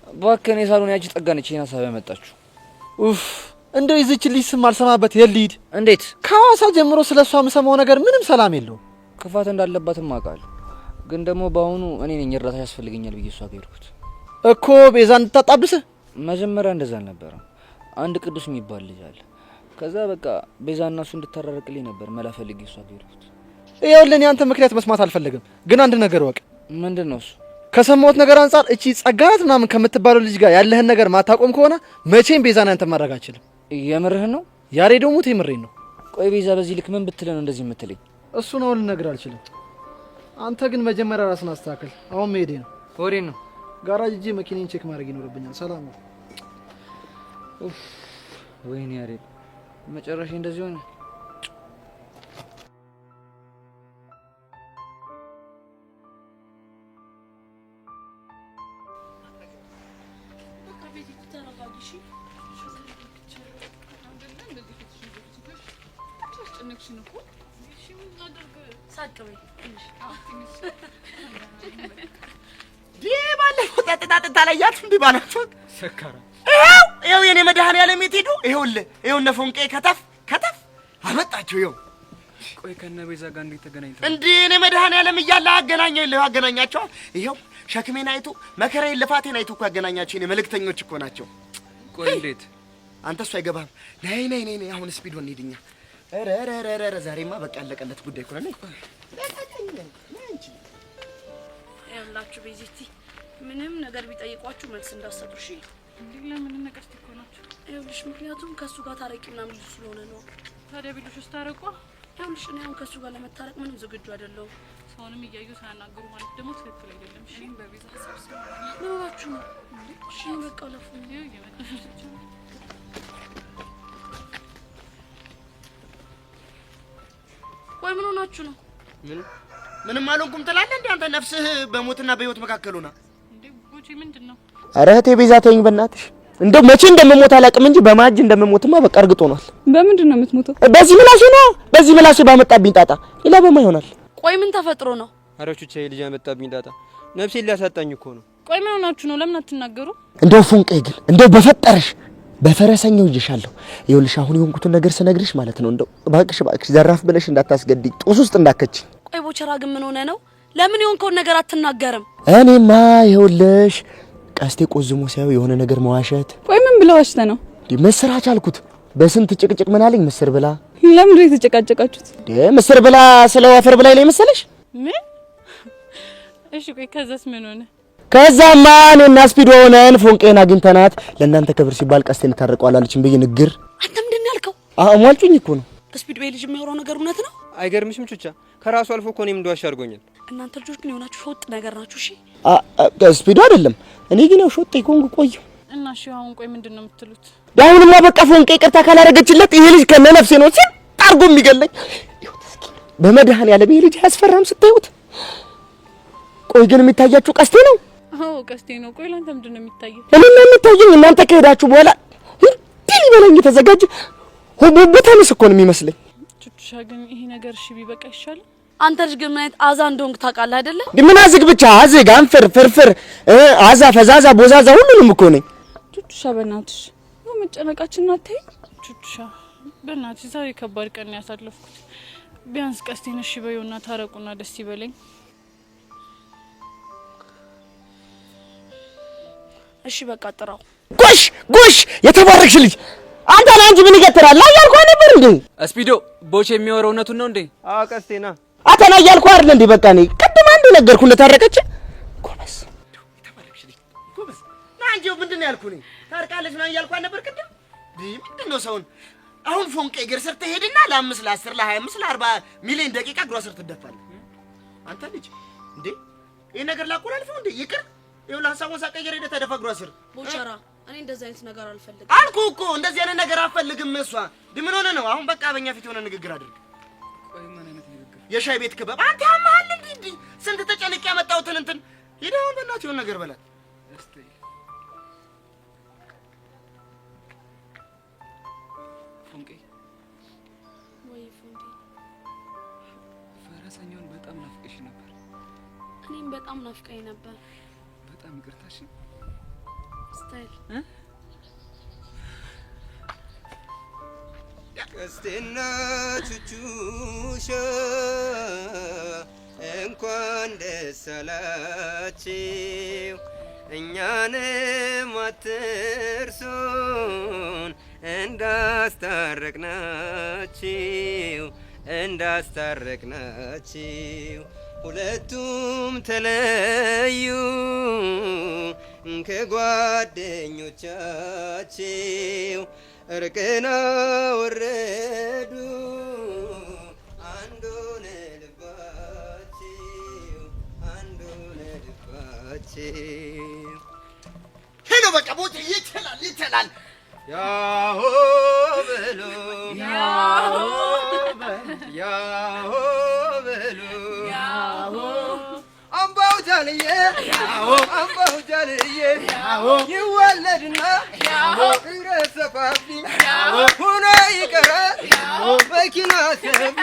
እባክህ እኔ ሳሎን ያቺ ጠጋነች ይሄን ሀሳብ ያመጣችሁ። ኡፍ እንደው ይዝች ልጅ ስም አልሰማበት የልሂድ። እንዴት? ከሐዋሳ ጀምሮ ስለሷ የምሰማው ነገር ምንም ሰላም የለውም። ክፋት እንዳለባትም አውቃለሁ፣ ግን ደግሞ በአሁኑ እኔ ነኝ እርዳታ ያስፈልገኛል ብዬ እሷ ጋር ሄድኩት እኮ ቤዛ እንድታጣብስህ። መጀመሪያ እንደዛ አልነበረም። አንድ ቅዱስ የሚባል ልጅ አለ። ከዛ በቃ ቤዛ እና እሱ እንድታራርቅልኝ ነበር መላ ፈልጌ እሷ ጋር ሄድኩት። ይኸውልህ እኔ አንተ ምክንያት መስማት አልፈለግም፣ ግን አንድ ነገር ወቅ። ምንድን ነው እሱ? ከሰማሁት ነገር አንጻር እቺ ጸጋናት ምናምን ከምትባለው ልጅ ጋር ያለህን ነገር ማታቆም ከሆነ መቼም ቤዛን አንተ ማድረግ አልችልም። የምርህን ነው? ያሬ ደግሞ የምሬን ነው። ቆይ ቤዛ በዚህ ልክ ምን ብትለ ነው እንደዚህ የምትለኝ? እሱን አሁን ልነግርህ አልችልም። አንተ ግን መጀመሪያ ራስን አስተካክል። አሁን መሄዴ ነው። ወዴት ነው? ጋራጅ እጄ መኪናን ቼክ ማድረግ ይኖርብኛል። ሰላም ነው። ኡፍ ወይኔ ያሬድ፣ መጨረሻ እንደዚህ ሆነ። ባለፈው ጠጥታ ላያችሁ እንዲህ ባላችሁ ሰካራ ይኸው የኔ መድኃኒዓለም የት ሄዱ? ይኸው እነ ፎንቄ ከተፍ አመጣቸው። ይኸው ቆይ ከነ ቤዛ ጋር እንዴት ተገናኝተው? እንዴ እኔ መድኃኒዓለም እያለ አገናኛቸዋል። ይኸው ሸክሜን አይቶ መከራዬን ልፋቴን አይቶ እኮ ያገናኛቸው የኔ መልእክተኞች እኮ ናቸው። ቆይ እንዴት? አንተ እሱ አይገባም። ነይ አሁን ስፒድ ሆነ ሄድኛ። ኧረ ዛሬማ በቃ ያለቀለት ጉዳይ እኮ ነው። ያላችሁ ቤዚቲ ምንም ነገር ቢጠይቋችሁ መልስ እንዳትሰጡ እሺ። ለምን ነገር ትኮናችሁ? ይኸውልሽ ምክንያቱም ከሱ ጋር ታረቂ ምናምን ስለሆነ ነው። ታዲያ ቢሉሽ ታረቁ። ይኸውልሽ እኔ አሁን ከሱ ጋር ለመታረቅ ምንም ዝግጁ አይደለሁም። ሰውንም እያዩ ሳያናገሩ ማለት ደግሞ ትክክል አይደለም። እሺ በቤዛ ሀሳብ ለባባችሁ ነው። እሺ በቃ ለፉ ቆይ ምን ሆናችሁ ነው? ምንም አልሆንኩም ትላለህ እንዴ አንተ? ነፍስህ በሞትና በህይወት መካከል ሆና እንዴ? ጎጂ ምንድነው? ኧረ እህቴ ቤዛ ተይኝ በእናትሽ። እንደው መቼ እንደምሞት አላውቅም እንጂ በማጅ እንደምሞትማ በቃ እርግጥ ሆኗል። በምንድን ነው የምትሞተው? በዚህ ምላሴ ነው። በዚህ ምላሴ ባመጣብኝ ጣጣ ሌላ በማ ይሆናል። ቆይ ምን ተፈጥሮ ነው? ኧረ ቹቻ ልጅ ያመጣብኝ ጣጣ ነፍሴን ሊያሳጣኝ እኮ ነው። ቆይ ምን ሆናችሁ ነው? ለምን አትናገሩ? እንደው ፉንቄ ግን እንደው በፈጠረሽ በፈረሰኛው ይዤሻለሁ። ይኸውልሽ አሁን የሆንኩትን ነገር ስነግርሽ ማለት ነው እንደው እባክሽ ዘራፍ ብለሽ እንዳታስገድኝ፣ ጦስ ውስጥ እንዳከች። ቆይ ቦቸራ ግን ምን ሆነ ነው? ለምን የሆንከውን ነገር አትናገርም? እኔማ ይኸውልሽ ቀስቴ ቆዝሞ ሳይው የሆነ ነገር መዋሸት። ቆይ ምን ብለው ዋሽተ ነው? ምስራች አልኩት። በስንት ጭቅጭቅ ምን አለኝ? ምስር ብላ። ለምን ነው የተጨቃጨቃችሁት? ምስር ብላ ስለ ወፈር ብላ ላይ መሰለሽ? ምን? እሺ ቆይ ከዛስ ምን ሆነ? ከዛማ እኔና ስፒድ ሆነን ፎንቄን አግኝተናት ለእናንተ ክብር ሲባል ቀስቴን ታርቀዋል አለችኝ ብዬ ንግር። አንተ ምንድን ነው ያልከው? አሟልጩኝ እኮ ነው። ስፒድ ቤ ልጅ የሚያወራው ነገር እውነት ነው? አይገርምሽም ቹቻ? ከራሱ አልፎ እኮ እኔም እንደዋሽ አድርጎኛል። እናንተ ልጆች ግን የሆናችሁ ሾጥ ነገር ናችሁ። እሺ ስፒዱ አይደለም እኔ ግን ያው ሾጥ ይኮንኩ ቆየሁ እና እሺ አሁን ቆይ ምንድነው የምትሉት? ዳውንማ በቃ ፎንቄ ይቅርታ ካላረገችለት ይሄ ልጅ ከነነፍሴ ነው ሲል ጣርጎ የሚገለኝ። በመድኃኒዓለም ይሄ ልጅ አያስፈራም ስታዩት? ቆይ ግን የሚታያችሁ ቀስቴ ነው? አዎ ቀስቴ ነው። ቆይ ላንተ ምንድነው የሚታየው? እኔና የሚታየኝ እናንተ ከሄዳችሁ በኋላ እንዲህ ሊበላኝ የተዘጋጀ ሆቦበታንስ እኮ ነው የሚመስለኝ። ቹቻ ግን ይሄ ነገር እሺ ቢበቃ ይሻላል። አንተ ልጅ ግን ምን አይነት አዛ እንደሆንክ ታውቃለህ አይደለ? ምን አዝግ ብቻ አዝግ አንፍር ፍርፍር አዛ ፈዛዛ ቦዛዛ ሁሉንም እኮ ነኝ። ቹቻ በእናትሽ ነው መጨነቃችን አትይ። ቹቻ በእናትሽ ዛሬ ከባድ ቀን ያሳለፍኩት። ቢያንስ ቀስቴን እሺ በይውና ታረቁና ደስ ይበለኝ። እሺ በቃ ጥራው። ጎሽ የተባረክሽ ልጅ አንተ ላይ እንጂ ምን ይገትራል? ላይ ያልኩህ ነበር እንዴ? ስፒዶ ቦቼ የሚያወራው እውነቱን ነው እንዴ? አዎ ቀስቴና አተና ያልኩህ አይደል እንዴ? በቃ እኔ ቅድም አንድ ነገርኩህ እንደታረቀች። ጎበዝ የተባረክሽ ልጅ ጎበዝ ና እንጂ ምንድነው ያልኩህ? እኔ ታርቃለች ነው ያልኩህ ነበር ቅድም። ምንድነው ሰውን አሁን ፎንቄ እግር ስር ትሄድና ለ5 ለ10 ለ25 ለ40 ሚሊዮን ደቂቃ እግሯ ስር ትደፋለህ። አንተ ልጅ እንዴ ይሄ ነገር ላቆላልፈው እንዴ? ይቅር ይኸውልህ ሀሳቡን ሳቀየር ሄደህ ተደፋ እግሯ ስር። ቦቸራ እኔ እንደዚህ አይነት ነገር አልፈልግም አልኩህ እኮ እንደዚህ አይነት ነገር አልፈልግም እሷ ምን ሆነ ነው አሁን በቃ በእኛ ፊት የሆነ ንግግር አድርግ ቆይ ምን አይነት ንግግር የሻይ ቤት ክበብ አንተ ያማል እንዴ ስንት ተጨንቄ ያመጣሁትን እንትን ሂድ አሁን በእናትህ የሆነ ነገር በላት እስቲ ፉንቄ ወይ ፉንቄ ፈረሰኛውን በጣም ናፍቀሽ ነበር እኔም በጣም ናፍቀኝ ነበር በጣም ይቅርታሽ ስታይል ቀስቴና ቹቹሻ እንኳን ደስ አላችሁ እኛንም አትርሱን እንዳስታረቅናችሁ ሁለቱም ተለዩ ከጓደኞቻቸው እርቅና ወረዱ አንዱን ልባቸው ሄሎ በቃ ቦት ይችላል ያሆ በሉ ያሆ በሉ አምባው ጃልዬ ይወለድና ይረሰፋብኝ ሁኖ ይቀራል መኪና ሰቢ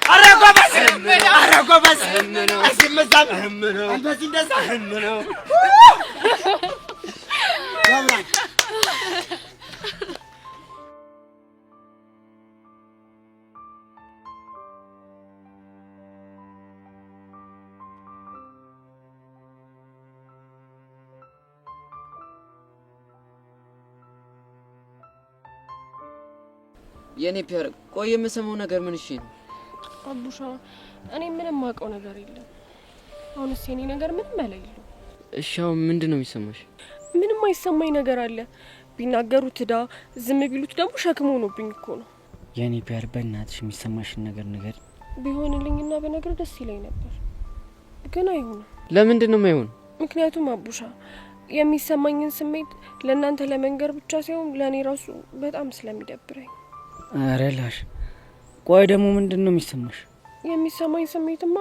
ኧረ ጎበዝ እዚህም እዛም እንደዚህ እንደዛ ነው የኔ ፒያር ቆይ የምሰማው ነገር ምን እሺ ነው አቡሻ እኔ ምንም ማውቀው ነገር የለም አሁንስ የኔ ነገር ምንም አይለይሉ እሻው ምንድነው የሚሰማሽ ምንም አይሰማኝ ነገር አለ ቢናገሩት ዳ ዝም ቢሉት ደግሞ ሸክም ሆኖብኝ እኮ ነው የኔ ፒያር በእናትሽ የሚሰማሽን ነገር ቢሆንልኝና በነገር ደስ ይለኝ ነበር ግን አይሆንም ለምንድነው የማይሆን ምክንያቱም አቡሻ የሚሰማኝን ስሜት ለእናንተ ለመንገር ብቻ ሳይሆን ለኔ ራሱ በጣም ስለሚደብረኝ አረላሽ ቆይ ደግሞ ምንድነው የሚሰማሽ የሚሰማኝ ስሜትማ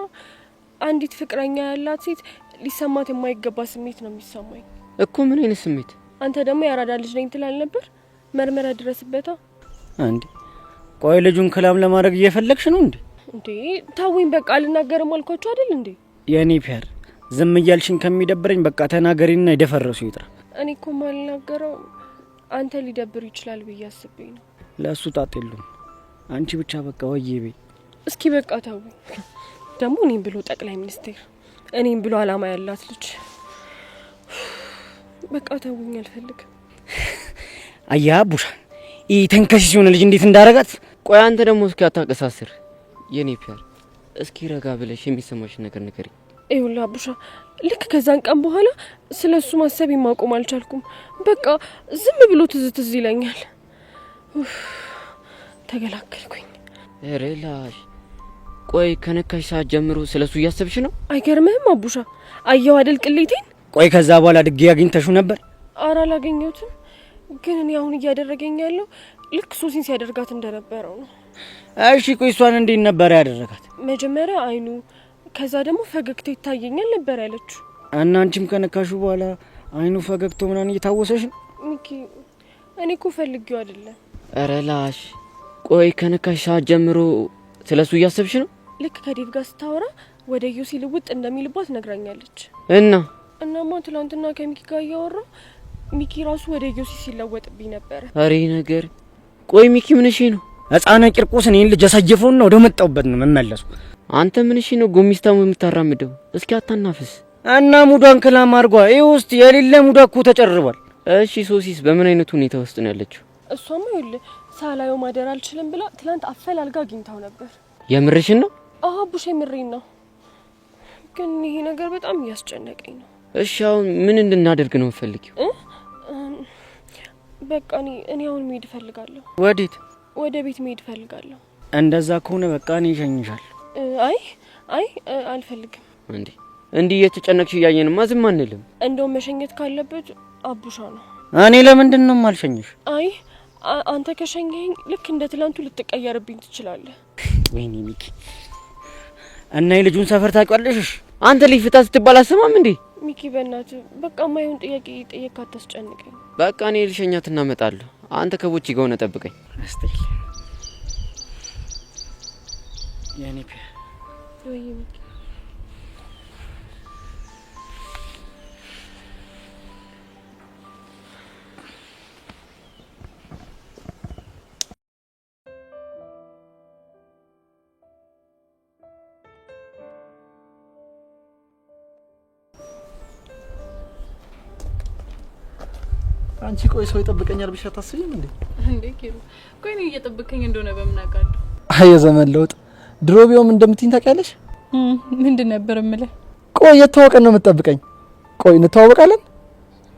አንዲት ፍቅረኛ ያላት ሴት ሊሰማት የማይገባ ስሜት ነው የሚሰማኝ እኮ ምን አይነት ስሜት አንተ ደግሞ ያራዳ ልጅ ነኝ ትላል ነበር መርመራ ድረስበታ አንዴ ቆይ ልጁን ከላም ለማድረግ እየፈለግሽ ነው እንዴ ታውኝ በቃ አልናገርም አልኳችሁ አይደል እንዴ የኔ ፒያር ዝም እያልሽኝ ከሚደብረኝ በቃ ተናገሪና ይደፈረሱ ይጥራ እኔ እኮ ማልናገረው አንተ ሊደብር ይችላል ብዬ አስበኝ ነው ለሱ ጣጤሉም አንቺ ብቻ በቃ ወይዬ እስኪ በቃ ታውኝ ደግሞ እኔም ብሎ ጠቅላይ ሚኒስቴር እኔም ብሎ አላማ ያላት ልጅ በቃ ታውኝ አልፈልግም አያ ቡሻ ተንከሲስ የሆነ ልጅ እንዴት እንዳረጋት ቆይ አንተ ደግሞ እስኪ አታቀሳስር የኔ ፒያር እስኪ ረጋ ብለሽ የሚሰማሽ ነገር ንገሪ ይኸውልህ አቡሻ ልክ ከዛን ቀን በኋላ ስለሱ ማሰብ ማቆም አልቻልኩም በቃ ዝም ብሎ ትዝ ይለኛል ተገላገልኩኝ ሬላሽ ቆይ ከነካሽ ሰዓት ጀምሮ ስለሱ እያሰብሽ ነው አይገርምህም አቡሻ አየው አይደል ቅሌቴን ቆይ ከዛ በኋላ ድጌ አግኝተሽው ነበር ኧረ አላገኘሁትም ግን እኔ አሁን እያደረገኝ ያለው ልክ ሶሲን ሲያደርጋት እንደነበረው ነው እሺ ቆይ እሷን እንዴት ነበር ያደረጋት መጀመሪያ አይኑ ከዛ ደግሞ ፈገግታ ይታየኛል ነበር ያለችው እና አንቺም ከነካሹ በኋላ አይኑ ፈገግታው ምናምን እየታወሰሽ ነው ሚኪ እኔ እኮ ፈልጌው አይደለም ሬላሽ ቆይ ከነካሽ ሰዓት ጀምሮ ስለሱ እያሰብሽ ነው ልክ ከዴቭ ጋር ስታወራ ወደ ዩሲ ልውጥ እንደሚልባት ነግራኛለች እናማ ትላንትና ከሚኪ ጋር እያወራ ሚኪ ራሱ ወደ ዩሲ ሲለወጥብኝ ነበር አሬ ነገር ቆይ ሚኪ ምን እሺ ነው ህፃና ቂርቆስ እኔን ልጅ ያሳየፈውና ወደ መጣውበት ነው መመለሱ አንተ ምን እሺ ነው ጎሚስታሙ የምታራምደው እስኪ አታናፍስ እና ሙዷን ከላም አርጓ ውስጥ የሌለ ሙዷ እኮ ተጨርቧል እሺ ሶሲስ በምን አይነት ሁኔታ ውስጥ ነው ያለችው እሷማ ይኸውልህ ሳላየው ማደር አልችልም ብላ ትላንት አፈላልጋ አግኝታው ነበር የምርሽን ነው አዎ ቡሽ የምሬን ነው ግን ይሄ ነገር በጣም እያስጨነቀኝ ነው እሺ አሁን ምን እንድናደርግ ነው ፈልጊው በቃ እኔ አሁን መሄድ ፈልጋለሁ ወዴት ወደ ቤት መሄድ ፈልጋለሁ እንደዛ ከሆነ በቃ እኔ እሸኝሻለሁ አይ አልፈልግም እንዴ እየተጨነቅሽ ያየንማ ዝም አንልም እንደው መሸኘት ካለበት አቡሻ ነው። እኔ ለምንድን ነው የማልሸኝሽ? አይ አንተ ከሸኘኝ ልክ እንደ ትላንቱ ልትቀየርብኝ ትችላለህ። ወይኔ ሚኪ እና የልጁን ሰፈር ታውቂዋለሽ? አንተ ልጅ ፍታ ስትባል አሰማም እንዴ? ሚኪ በእናትህ በቃ ማይሆን ጥያቄ ጠየቅ፣ አታስጨንቀኝ። በቃ እኔ ልሸኛት እና እመጣለሁ። አንተ ከቦቼ ጋር ሆነ ጠብቀኝ። አስተይ የኔ ፒያ ወይ ሚኪ አንቺ ቆይ ሰው ይጠብቀኛል ብቻ ታስቢም እንዴ? እንዴ ኪሩ ቆይ ነው እየጠበቀኝ እንደሆነ በምን አውቃለሁ? አይ የዘመን ለውጥ ድሮ ቢሆን እንደምትይኝ ታውቂያለሽ? ምንድን ነበር የምልህ? ቆይ የተዋወቀን ነው የምትጠብቀኝ? ቆይ እንተዋወቃለን?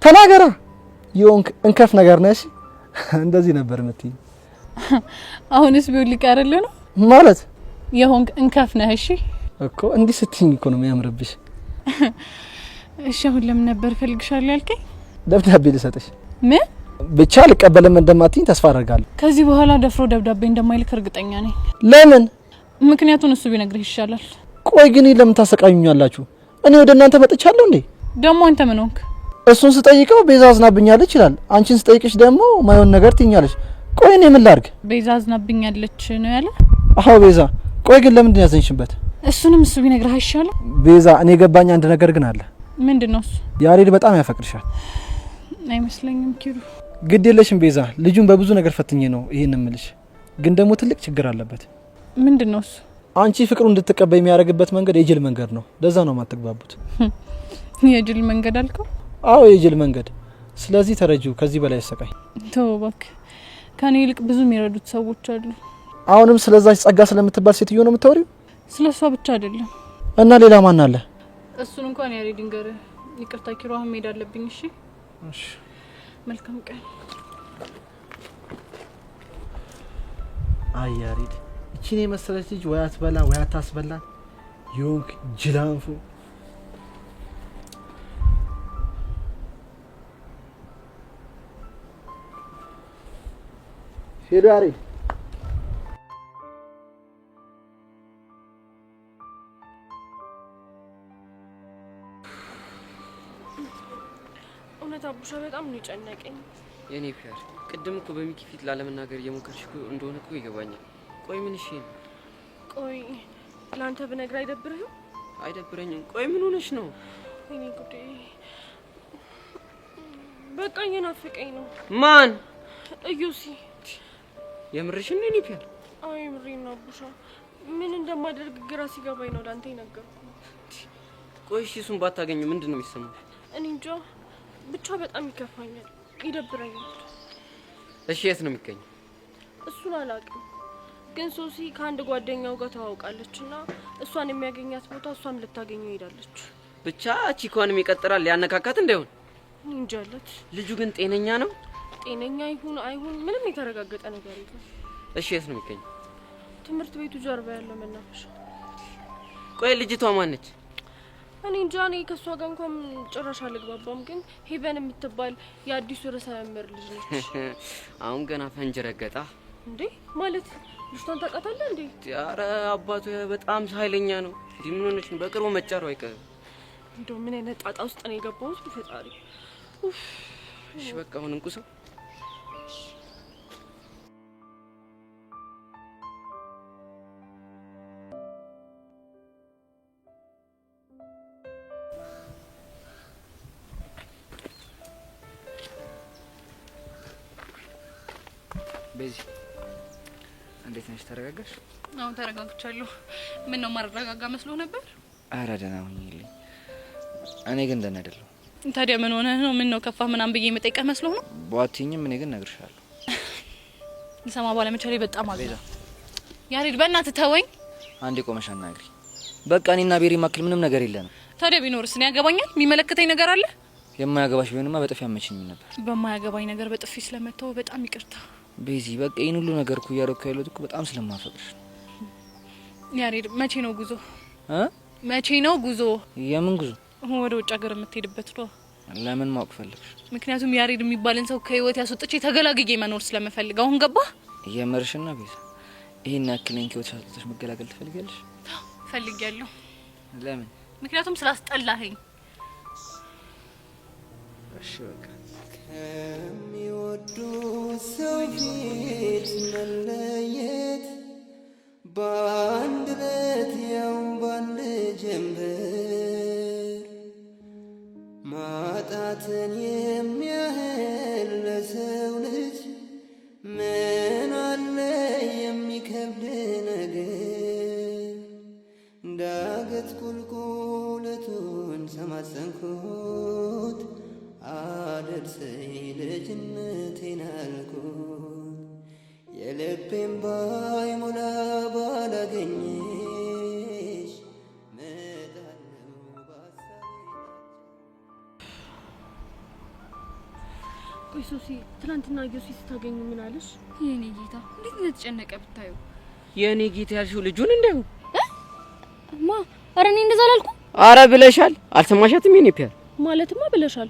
ተናገራ። የሆንክ እንከፍ ነገር ነሽ። እንደዚህ ነበር የምትይኝ። አሁንስ ቢሆን ሊቀርልህ ነው ማለት? የሆንክ እንከፍ ነህ። እሺ እኮ እንዲህ ስትይኝ እኮ ነው የሚያምርብሽ። እሺ አሁን ለምን ነበር ፈልግሻለሁ ያልከኝ? ደብዳቤ ልሰጥሽ። ምን ብቻ ልቀበልም እንደማትይኝ ተስፋ አደርጋለሁ። ከዚህ በኋላ ደፍሮ ደብዳቤ እንደማይልክ እርግጠኛ ነኝ። ለምን? ምክንያቱን እሱ ቢነግርህ ይሻላል። ቆይ ግን ለምን ታሰቃዩኛላችሁ? እኔ ወደ እናንተ መጥቻለሁ እንዴ? ደግሞ አንተ ምን ሆንክ? እሱን ስጠይቀው ቤዛ አዝናብኛለች ይላል። አንቺን ስጠይቅሽ ደግሞ ማይሆን ነገር ትኛለሽ። ቆይ እኔ ምን ላድርግ? ቤዛ አዝናብኛለች ነው ያለ? አዎ ቤዛ። ቆይ ግን ለምን ያዘንሽበት? እሱንም እሱ ቢነግርህ አይሻልም? ቤዛ እኔ ገባኝ አንድ ነገር ግን አለ። ምንድነው እሱ? ያሬድ በጣም ያፈቅርሻል። አይመስለኝም ኪሩ። ግድ የለሽም ቤዛ፣ ልጁን በብዙ ነገር ፈትኜ ነው ይሄን እምልሽ። ግን ደግሞ ትልቅ ችግር አለበት። ምንድነው እሱ? አንቺ ፍቅሩን እንድትቀበይ የሚያደርግበት መንገድ የጅል መንገድ ነው። ለዛ ነው የማትግባቡት። የጅል መንገድ አልከው? አዎ የጅል መንገድ። ስለዚህ ተረጂው፣ ከዚህ በላይ ያሰቃይ። ተው እባክህ፣ ከኔ ይልቅ ብዙ የሚረዱት ሰዎች አሉ። አሁንም ስለዛች ጸጋ ስለምትባል ሴትዮ ነው የምታወሪው? ስለሷ ብቻ አይደለም። እና ሌላ ማን አለ? እሱን እንኳን ያሬድ ንገርህ። ይቅርታ ኪሩ፣ አሁን መሄድ አለብኝ። እሺ እሺ። መልካም ቀን። አይ ያሬድ፣ እቺን የመሰለች ልጅ ወይ አትበላ ወይ አታስበላ። ዮንክ ጅላንፉ። ሄሎ ያሬድ። እውነት አቡሻ በጣም ነው የጨነቀኝ። የኔ ፒያር ቅድም እኮ በሚኪ ፊት ላለመናገር እየሞከርሽ እንደሆነ እኮ ይገባኛል። ቆይ ምን እሺ ነው? ቆይ ላንተ ብነግር አይደብርህም? አይደብረኝም። ቆይ ምን ሆነሽ ነው? እኔ ጉዴ በቃ እየናፈቀኝ ነው። ማን? እዩሲ። የምርሽን ነው የኔ ፒያር? አይ የምሬን ነው አቡሻ። ምን እንደማደርግ ግራ ሲገባኝ ነው ላንተ የነገርኩህ። ቆይ እሺ እሱን ባታገኙ ምንድን ነው የሚሰማሽ? እኔ እንጃ ብቻ በጣም ይከፋኛል፣ ይደብረኛል። እሺ የት ነው የሚገኘው? እሱን አላውቅም፣ ግን ሶሲ ከአንድ ጓደኛው ጋር ተዋውቃለች እና እሷን የሚያገኛት ቦታ እሷም ልታገኘው ሄዳለች። ብቻ ቺኳንም ይቀጥራል ሊያነካካት እንዳይሆን። እኔ እንጃለት። ልጁ ግን ጤነኛ ነው? ጤነኛ ይሁን አይሁን ምንም የተረጋገጠ ነገር የለም። እሺ የት ነው የሚገኘው? ትምህርት ቤቱ ጀርባ ያለው መናፈሻ። ቆይ ልጅቷ ማን ነች? እኔ እንጃ፣ እኔ ከሷ ጋር እንኳን ጭራሽ አልግባባም፣ ግን ሄቨን የምትባል የአዲሱ ርዕሰ መምህር ልጅ ነች። አሁን ገና ፈንጅ ረገጣ እንዴ? ማለት ልጅቷን ታውቃታለህ እንዴ? ኧረ አባቱ በጣም ኃይለኛ ነው። እንዲህ ምን ሆነች ነው? በቅርቡ መጫሩ አይቀርም። እንደው ምን አይነት ጣጣ ውስጥ ነው የገባሁት በፈጣሪ። እሺ በቃ አሁን እንቁሰው። ቤዚ እንዴት ነሽ? ተረጋጋሽ? አሁን ተረጋግቻለሁ። ምን ነው ማረጋጋ መስሎ ነበር? አረ ደህና ሁኚልኝ። እኔ ግን ደህና አይደለሁ። ታዲያ ምን ሆነህ ነው? ምን ነው ከፋ ምናምን ብዬ የምጠይቀህ መስሎ ነው? ቧትኝም እኔ ግን እነግርሻለሁ። ልሰማ ባለመቻሌ በጣም አዝናለሁ። ያሬድ በእናትህ ተወኝ። አንዴ ቆመሽ አናግሪ። በቃ እኔና ቤሪ ማክል ምንም ነገር የለንም። ታዲያ ቢኖርስ እኔ ያገባኛል? የሚመለከተኝ ነገር አለ? የማያገባሽ ቢሆንማ በጥፊ አመችኝም ነበር። በማያገባኝ ነገር በጥፊ ስለመተው በጣም ይቅርታ። ቤዚ በቃ ይሄን ሁሉ ነገር እኮ እያደረኩ ያለሁት እኮ በጣም ስለማፈቅርሽ። ያሬድ መቼ ነው ጉዞ? እ መቼ ነው ጉዞ? የምን ጉዞ? ወደ ውጭ ሀገር የምትሄድበት ነው? ለምን ማወቅ ፈለግሽ? ምክንያቱም ያሬድ የሚባልን ሰው ከህይወት ያስወጥቼ ተገላግዬ መኖር ስለምፈልግ። አሁን ገባ? የመርሽና ቤዛ ይሄን ያክለኝ ከህይወት ያስወጥተሽ መገላገል ትፈልጊያለሽ? ፈልጊያለሁ። ለምን? ምክንያቱም ስላስጠላኸኝ። እሺ በቃ ከሚወዱ ሰው ፊት መለየት በአንድ ለት ያው ባንድ ጀንበር ማጣትን የሚያህል ለሰው ልጅ ምን አለ የሚከብድ ነገር? ዳገት ቁልቁለቱን ሰማጸንኩት አደርሰኝ ልጅነቴን አልኩት የልቤን ባይሞላ ባላገኘሽ መጣለው ባሳቤ። ቆይ ሶሲ ትናንትና ዮሲ ስታገኙ ምን አለሽ? የኔ ጌታ እንዴት እንደተጨነቀ ብታዩ። የኔ ጌታ ያልሽው ልጁን እንደው ማ አረ እኔ እንደዛ አላልኩም። አረ ብለሻል። አልሰማሻትም? የኔ ፒያር ማለትማ ብለሻል።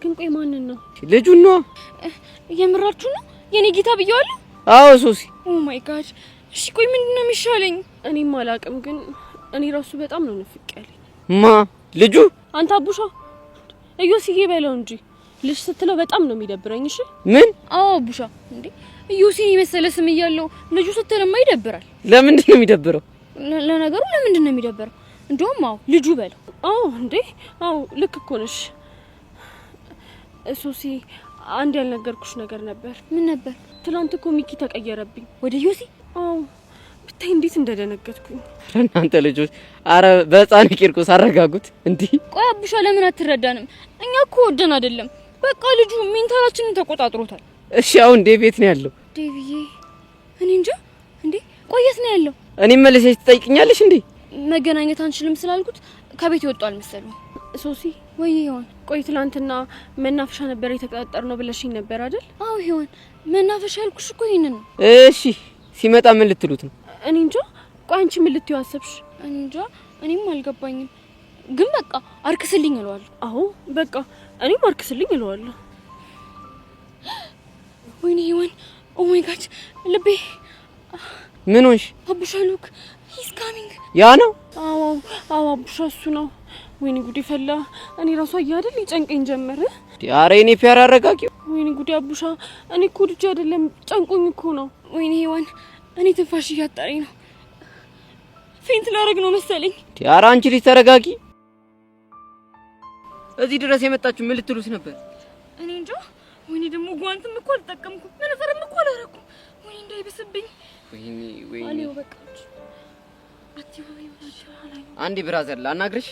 ግን ቆይ ማንን ነው? ልጁን ነው። የምራችሁ ነው? የኔ ጌታ ብየዋለሁ። አዎ ሶሲ። ኦ ማይ ጋድ። እሺ ቆይ ምንድነው የሚሻለኝ? እኔም አላቅም፣ ግን እኔ ራሱ በጣም ነው ንፍቅ ያለኝ። ማ ልጁ? አንተ አቡሻ እዮስዬ በለው እንጂ ልጅ ስትለው በጣም ነው የሚደብረኝ። እሺ ምን? አዎ አቡሻ እንዴ እዮሲ መሰለ ስም እያለው ልጁ ስትለማ ይደብራል። ለምንድን ነው የሚደብረው? ለነገሩ ለምንድን ነው የሚደብረው? እንደውም አዎ ልጁ በለው። አዎ እንዴ አዎ ልክ እኮ ነሽ ሶሲ። አንድ ያልነገርኩሽ ነገር ነበር። ምን ነበር? ትናንት እኮ ሚኪ ተቀየረብኝ ወደ ዮሲ። አዎ ብታይ እንዴት እንደደነገጥኩኝ። እናንተ ልጆች አረ በህፃን ቂርቆስ አረጋጉት እንዴ። ቆይ አቡሻ ለምን አትረዳንም? እኛ እኮ ወደን አይደለም፣ በቃ ልጁ ሜንታላችንን ተቆጣጥሮታል። እሺ አሁን እንዴ ቤት ነው ያለው? ዴቪዬ እኔ እንጃ። እንዴ ቆየት ነው ያለው? እኔ መልሰሽ ትጠይቅኛለሽ እንዴ? መገናኘት አንችልም ስላልኩት ከቤት ይወጣል መሰለኝ። ሶሲ ወይ ሄዋን፣ ቆይ ትናንትና መናፈሻ ነበር የተቀጣጠርነው ብለሽኝ ነበር አይደል? አዎ ሄዋን፣ መናፈሻ ያልኩሽ እኮ ይሄንን ነው። እሺ ሲመጣ ምን ልትሉት ነው? እኔ እንጃ። ቆይ አንቺ ምን ልትዩ አሰብሽ? እኔ እንጃ፣ እኔም አልገባኝም። ግን በቃ አርክስልኝ እለዋለሁ። አዎ በቃ እኔም አርክስልኝ እለዋለሁ። ወይኔ ሄዋን፣ ኦ ማይ ጋድ ልቤ። ምን ሆንሽ? አቡሻ ሉክ ሂስ ካሚንግ። ያ ነው? አዎ አዎ አቡሻ እሱ ነው። ወይኔ ጉዴ ፈላ። እኔ ራሱ አያደል ይጨንቀኝ ጀመረ። ኧረ እኔ ፒያር አረጋጊው። ወይኔ ጉዴ አቡሻ፣ እኔ እኮ ልጅ አይደለም ጨንቆኝ እኮ ነው። ወይኔ ሄዋን፣ እኔ ትንፋሽ እያጣረኝ ነው። ፌንት ላረግ ነው መሰለኝ። ኧረ አንቺ ልጅ ተረጋጊ። እዚህ ድረስ የመጣችሁ ምን ልትሉት ነበር? እኔ እንጃ። ወይኔ ደግሞ ጓንትም እኮ አልተጠቀምኩም፣ መነጽርም እኮ አላረኩም። ወይኔ እንዳይብስብኝ። ወይኔ ወይኔ። አኔው በቃች። አትይወይ ወላሂ። አንዴ ብራዘር ላናግርሽ።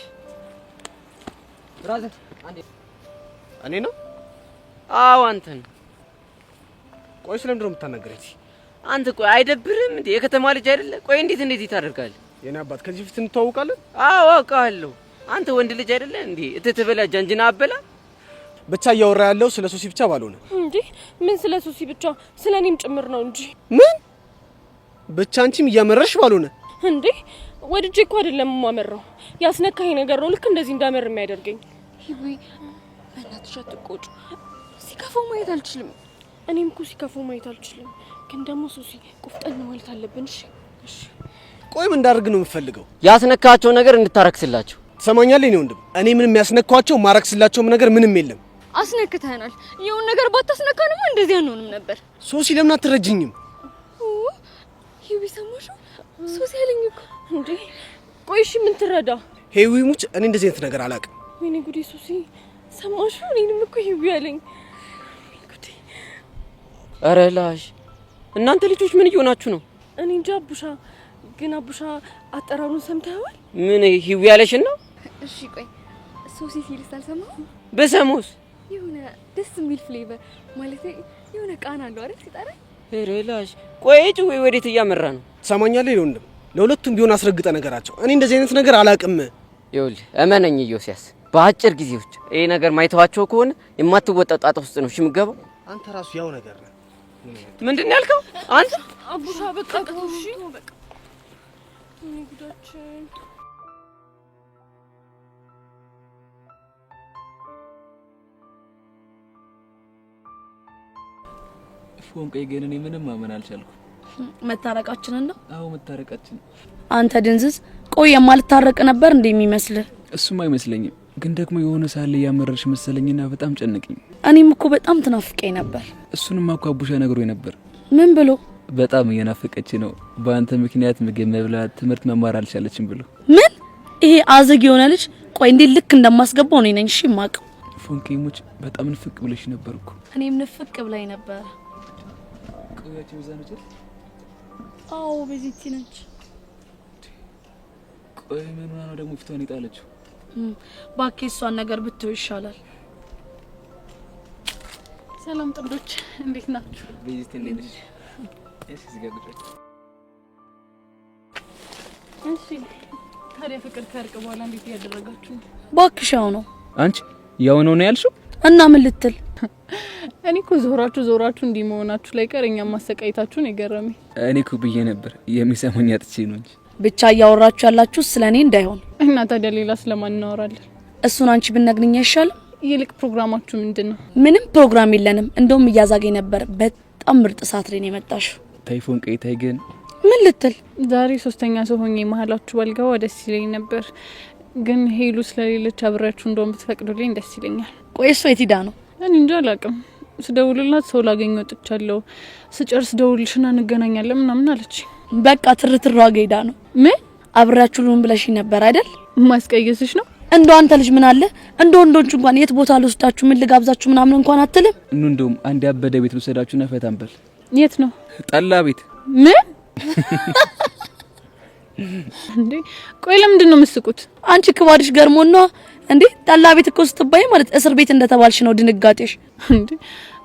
ብራዘር አንዴ። እኔ ነው? አዎ አንተ ነው። ቆይ ስለምንድን ነው የምታናግረኝ? አንተ ቆይ አይደብርም እንዴ? የከተማ ልጅ አይደለ? ቆይ እንዴት ታደርጋለህ? የኔ አባት ከዚህ በፊት እንተዋወቃለን? አዎ አውቃለሁ። አንተ ወንድ ልጅ አይደለ እንዴ? እትትበላ ጃንጅና አበላ ብቻ እያወራ ያለው ስለ ሶሲ ብቻ ባልሆነ እንዴ። ምን ስለ ሶሲ ብቻ? ስለ እኔም ጭምር ነው እንጂ። ምን ብቻ አንቺም እያመረሽ ባልሆነ እንዴ። ወድጄ እኮ አይደለም የማመራው፣ ያስነካኝ ነገር ነው ልክ እንደዚህ እንዳመር የሚያደርገኝ። ሂዊ በእናትሽ አትቆጩ። ሲከፋው ማየት አልችልም። እኔም እኮ ሲከፋው ማየት አልችልም፣ ግን ደግሞ ሶሲ ቁፍጠን ማለት አለብን። እሺ እሺ። ቆይ ምን እንዳደርግ ነው የምፈልገው? ያስነካቸው ነገር እንድታረክስላቸው። ትሰማኛለህ? እኔ ወንድም እኔ ምንም ያስነካቸው ማረክስላቸውም ነገር ምንም የለም። አስነክተናል። የውን ነገር ባታስነካንማ እንደዚህ አንሆንም ነበር። ሶሲ ለምን አትረጅኝም? ሂዊ ሰማሹ? ሶሲ ያለኝ እኮ እንዴ። ቆይ እሺ ምን ትረዳ? ሄዊ ሙች እኔ እንደዚህ አይነት ነገር አላውቅም። ወይኔ ጉዴ ሶሲ ሰማሹ? እኔንም እኮ ሂዊ ያለኝ። ጉዴ። ኧረ ላሽ እናንተ ልጆች ምን እየሆናችሁ ነው? እኔ እንጃ አቡሻ። ግን አቡሻ አጠራሩን ሰምተኸዋል? ምን ሂዊ ያለሽን ነው? እሺ ቆይ ሶሲ ሲልስ አልሰማሁም። በሰሙስ የሆነ ደስ የሚል ፍሌቨር ማለት የሆነ ቃና አለው አይደል ሲጠራ። ኧረ ላሽ ቆይ ጭዌ ወዴት እያመራ ነው? ትሰማኛለህ? ወንድም ለሁለቱም ቢሆን አስረግጠ ነገራቸው። እኔ እንደዚህ አይነት ነገር አላውቅም። ይኸውልህ እመነኝ ኢዮስያስ፣ በአጭር ጊዜ ውስጥ ይሄ ነገር ማይተዋቸው ከሆነ የማትወጣው ጣጣ ውስጥ ነው እሺ የምትገባው። አንተ ራሱ ያው ነገር ነህ። ምንድን ነው ያልከው አንተ? አቡሻ በቃ እሺ በቃ እኔ ጉዳችን ፎንቄ ግን እኔ ምንም ማመን አልቻልኩም። መታረቃችንን ነው? አዎ መታረቃችን። አንተ ድንዝዝ፣ ቆይ የማልታረቅ ነበር እንደሚመስልህ? እሱም አይመስለኝም፣ ግን ደግሞ የሆነ ሳለ ያመረርሽ መሰለኝና በጣም ጨነቀኝ። እኔም እኮ በጣም ትናፍቀኝ ነበር። እሱንም አኳቡሻ ነግሮኝ ነበር። ምን ብሎ? በጣም እየናፈቀች ነው፣ በአንተ ምክንያት ምግብ መብላት፣ ትምህርት መማር አልቻለችም ብሎ። ምን? ይሄ አዘግ የሆነ ልጅ ቆይ እንዴት ልክ እንደማስገባው ነው ነኝ። እሺ ማቀው ፎንቄሞች በጣም ንፍቅ ብለሽ ነበርኩ። እኔም ንፍቅ ብላይ ነበር። ቆያችሁ በዛን ወጭ? አዎ በዚህቲ ነች። ቆይ ምን ሆነ ነው ደግሞ ፊቷን ይጣለችው? ባክህ እሷን ነገር ብትው ይሻላል። ሰላም ጥንዶች እንዴት ናችሁ? በዚህቲ እንዴት ነሽ? እሺ ዝጋግጭ። እሺ ታዲያ ፍቅር ከርቅ በኋላ እንዴት ያደረጋችሁ? ባክሽ ያው ነው። አንቺ ያው ነው ያልሽው? እና ምን ልትል? እኔ እኮ ዞራችሁ እንዲህ መሆናችሁ ላይ ቀረኛ ማሰቃየታችሁን የገረመኝ። እኔ እኮ ብዬ ነበር የሚሰሙኝ አጥቼ ነው እንጂ። ብቻ እያወራችሁ ያላችሁ ስለኔ እንዳይሆን። እና ታዲያ ሌላ ስለማን እናወራለን? እሱን አንቺ ብትነግሪኝ አይሻልም? ይልቅ ፕሮግራማችሁ ምንድነው? ምንም ፕሮግራም የለንም። እንደውም እያዛገኝ ነበር። በጣም ምርጥ ሰዓት ላይ ነው የመጣሽው። ታይፎን ቀይታይ ግን ምን ልትል? ዛሬ ሶስተኛ ሰው ሆኜ መሀላችሁ ባልገባ ደስ ይለኝ ነበር፣ ግን ሄሉ ስለሌለች አብራችሁ እንደውም ብትፈቅዱልኝ ደስ ይለኛል። ቆይ እሷ የት ሄዳ ነው? እኔ እንጃ አላውቅም። ስደውልላት ሰው ላገኝ ወጥቻለሁ፣ ስጨርስ ደውልሽና እንገናኛለን ምናምን አለች። በቃ ትርትሯ ሄዳ ነው። ምን አብራችሁ ሉን ብለሽኝ ነበር አይደል? ማስቀየስሽ ነው? እንደው አንተ ልጅ ምን አለ እንደ ወንዶች እንኳን የት ቦታ ልወስዳችሁ ምን ልጋብዛችሁ ምናምን እንኳን አትልም? እንደውም አንድ ያበደ ቤት ልወሰዳችሁና ፈታን በል። የት ነው? ጠላ ቤት። ምን እንዴ? ቆይ ለምንድን ነው የምትስቁት? አንቺ ክባድሽ ገርሞና እንዴ? ጠላ ቤት እኮ ስትባይ ማለት እስር ቤት እንደተባልሽ ነው ድንጋጤሽ። እንዴ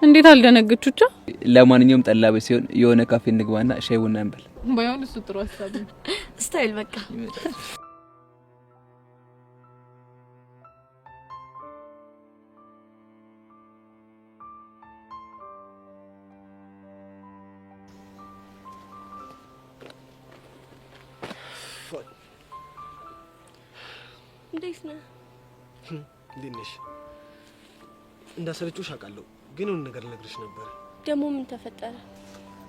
እንዴት አልደነገጥኩቻ? ለማንኛውም ጠላ ቤት ሲሆን የሆነ ካፌ እንግባና ሻይ ቡና እንበል። ባይሆን እሱ ጥሩ ሀሳብ ነው። ስታይል በቃ እንዴት ነህ? እንዴት ነሽ? እንዳሰለችሽ አውቃለሁ፣ ግን የሆነ ነገር ልነግርሽ ነበር። ደግሞ ምን ተፈጠረ?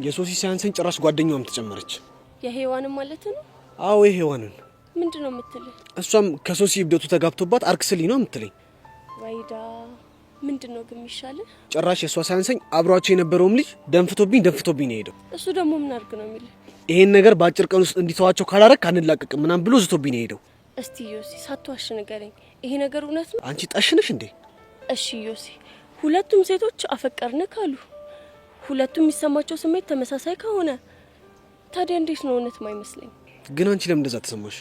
የሶሲ ሳያንሰኝ ጭራሽ ጓደኛዋም ተጨመረች። የሄዋንን ማለት ነው? አዎ የሄዋንን። ምንድን ነው የምትልህ? እሷም ከሶሲ እብደቱ ተጋብቶባት አርክስልኝ ነው የምትለኝ። ወይዳ ምንድን ነው ግን የሚሻልህ? ጭራሽ የሷ ሳያንሰኝ አብሯቸው የነበረውም ልጅ ደንፍቶብኝ ነው የሄደው። እሱ ደግሞ ምን አድርግ ነው የሚልህ? ይሄን ነገር በአጭር ቀን ውስጥ እንዲተዋቸው ካላረክ አንላቀቅም ምናምን ብሎ ዝቶብኝ ነው የሄደው። እስቲ ዮሲ ሳትዋሽ ንገረኝ፣ ይሄ ነገር እውነት ነው? አንቺ ጠሽነሽ እንዴ? እሺ ዮሲ፣ ሁለቱም ሴቶች አፈቀርን ካሉ፣ ሁለቱም የሚሰማቸው ስሜት ተመሳሳይ ከሆነ ታዲያ እንዴት ነው እውነት ማይመስለኝ? ግን አንቺ ለምን እንደዛ ተሰማሽ?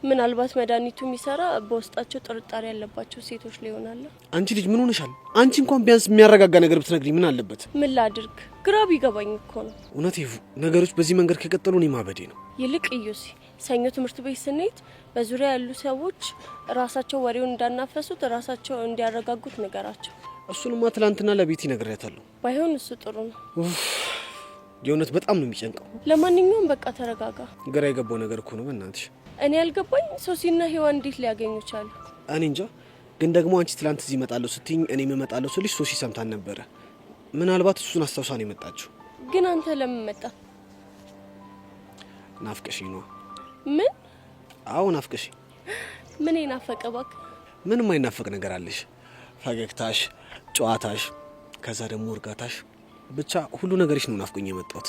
ምናልባት መድኃኒቱ የሚሰራ በውስጣቸው ጥርጣሬ ያለባቸው ሴቶች ሊሆናል። አንቺ ልጅ ምን ሆነሻል? አንቺ እንኳን ቢያንስ የሚያረጋጋ ነገር ብትነግሪኝ ምን አለበት? ምን ላድርግ? ግራ ቢገባኝ እኮ ነው። እውነት ይፉ፣ ነገሮች በዚህ መንገድ ከቀጠሉ እኔ ማበዴ ነው። ይልቅ ዮሲ፣ ሰኞ ትምህርት ቤት ስንሄድ በዙሪያ ያሉ ሰዎች ራሳቸው ወሬውን እንዳናፈሱት ራሳቸው እንዲያረጋጉት ነገራቸው። እሱንማ ትላንትና ለቤቲ ነግሬያታለሁ። ባይሆን እሱ ጥሩ ነው። የእውነት በጣም ነው የሚጨንቀው። ለማንኛውም በቃ ተረጋጋ። ግራ የገባው ነገር እኮ ነው በእናትሽ። እኔ ያልገባኝ ሶሲና ሄዋን እንዴት ሊያገኙ ቻሉ? እኔ እንጃ። ግን ደግሞ አንቺ ትላንት እዚህ እመጣለሁ ስትይኝ እኔም እመጣለሁ ስልሽ ሶሲ ሰምታን ነበረ። ምናልባት እሱን አስታውሳ ነው የመጣችው። ግን አንተ ለምን መጣ? ናፍቀሽኝ ነው። ምን? አዎ ናፍቀሽኝ። ምን ይናፈቀ እባክህ? ምንም አይናፈቅ ነገር አለሽ። ፈገግታሽ፣ ጨዋታሽ፣ ከዛ ደግሞ እርጋታሽ፣ ብቻ ሁሉ ነገርሽ ነው ናፍቆኝ የመጣሁት።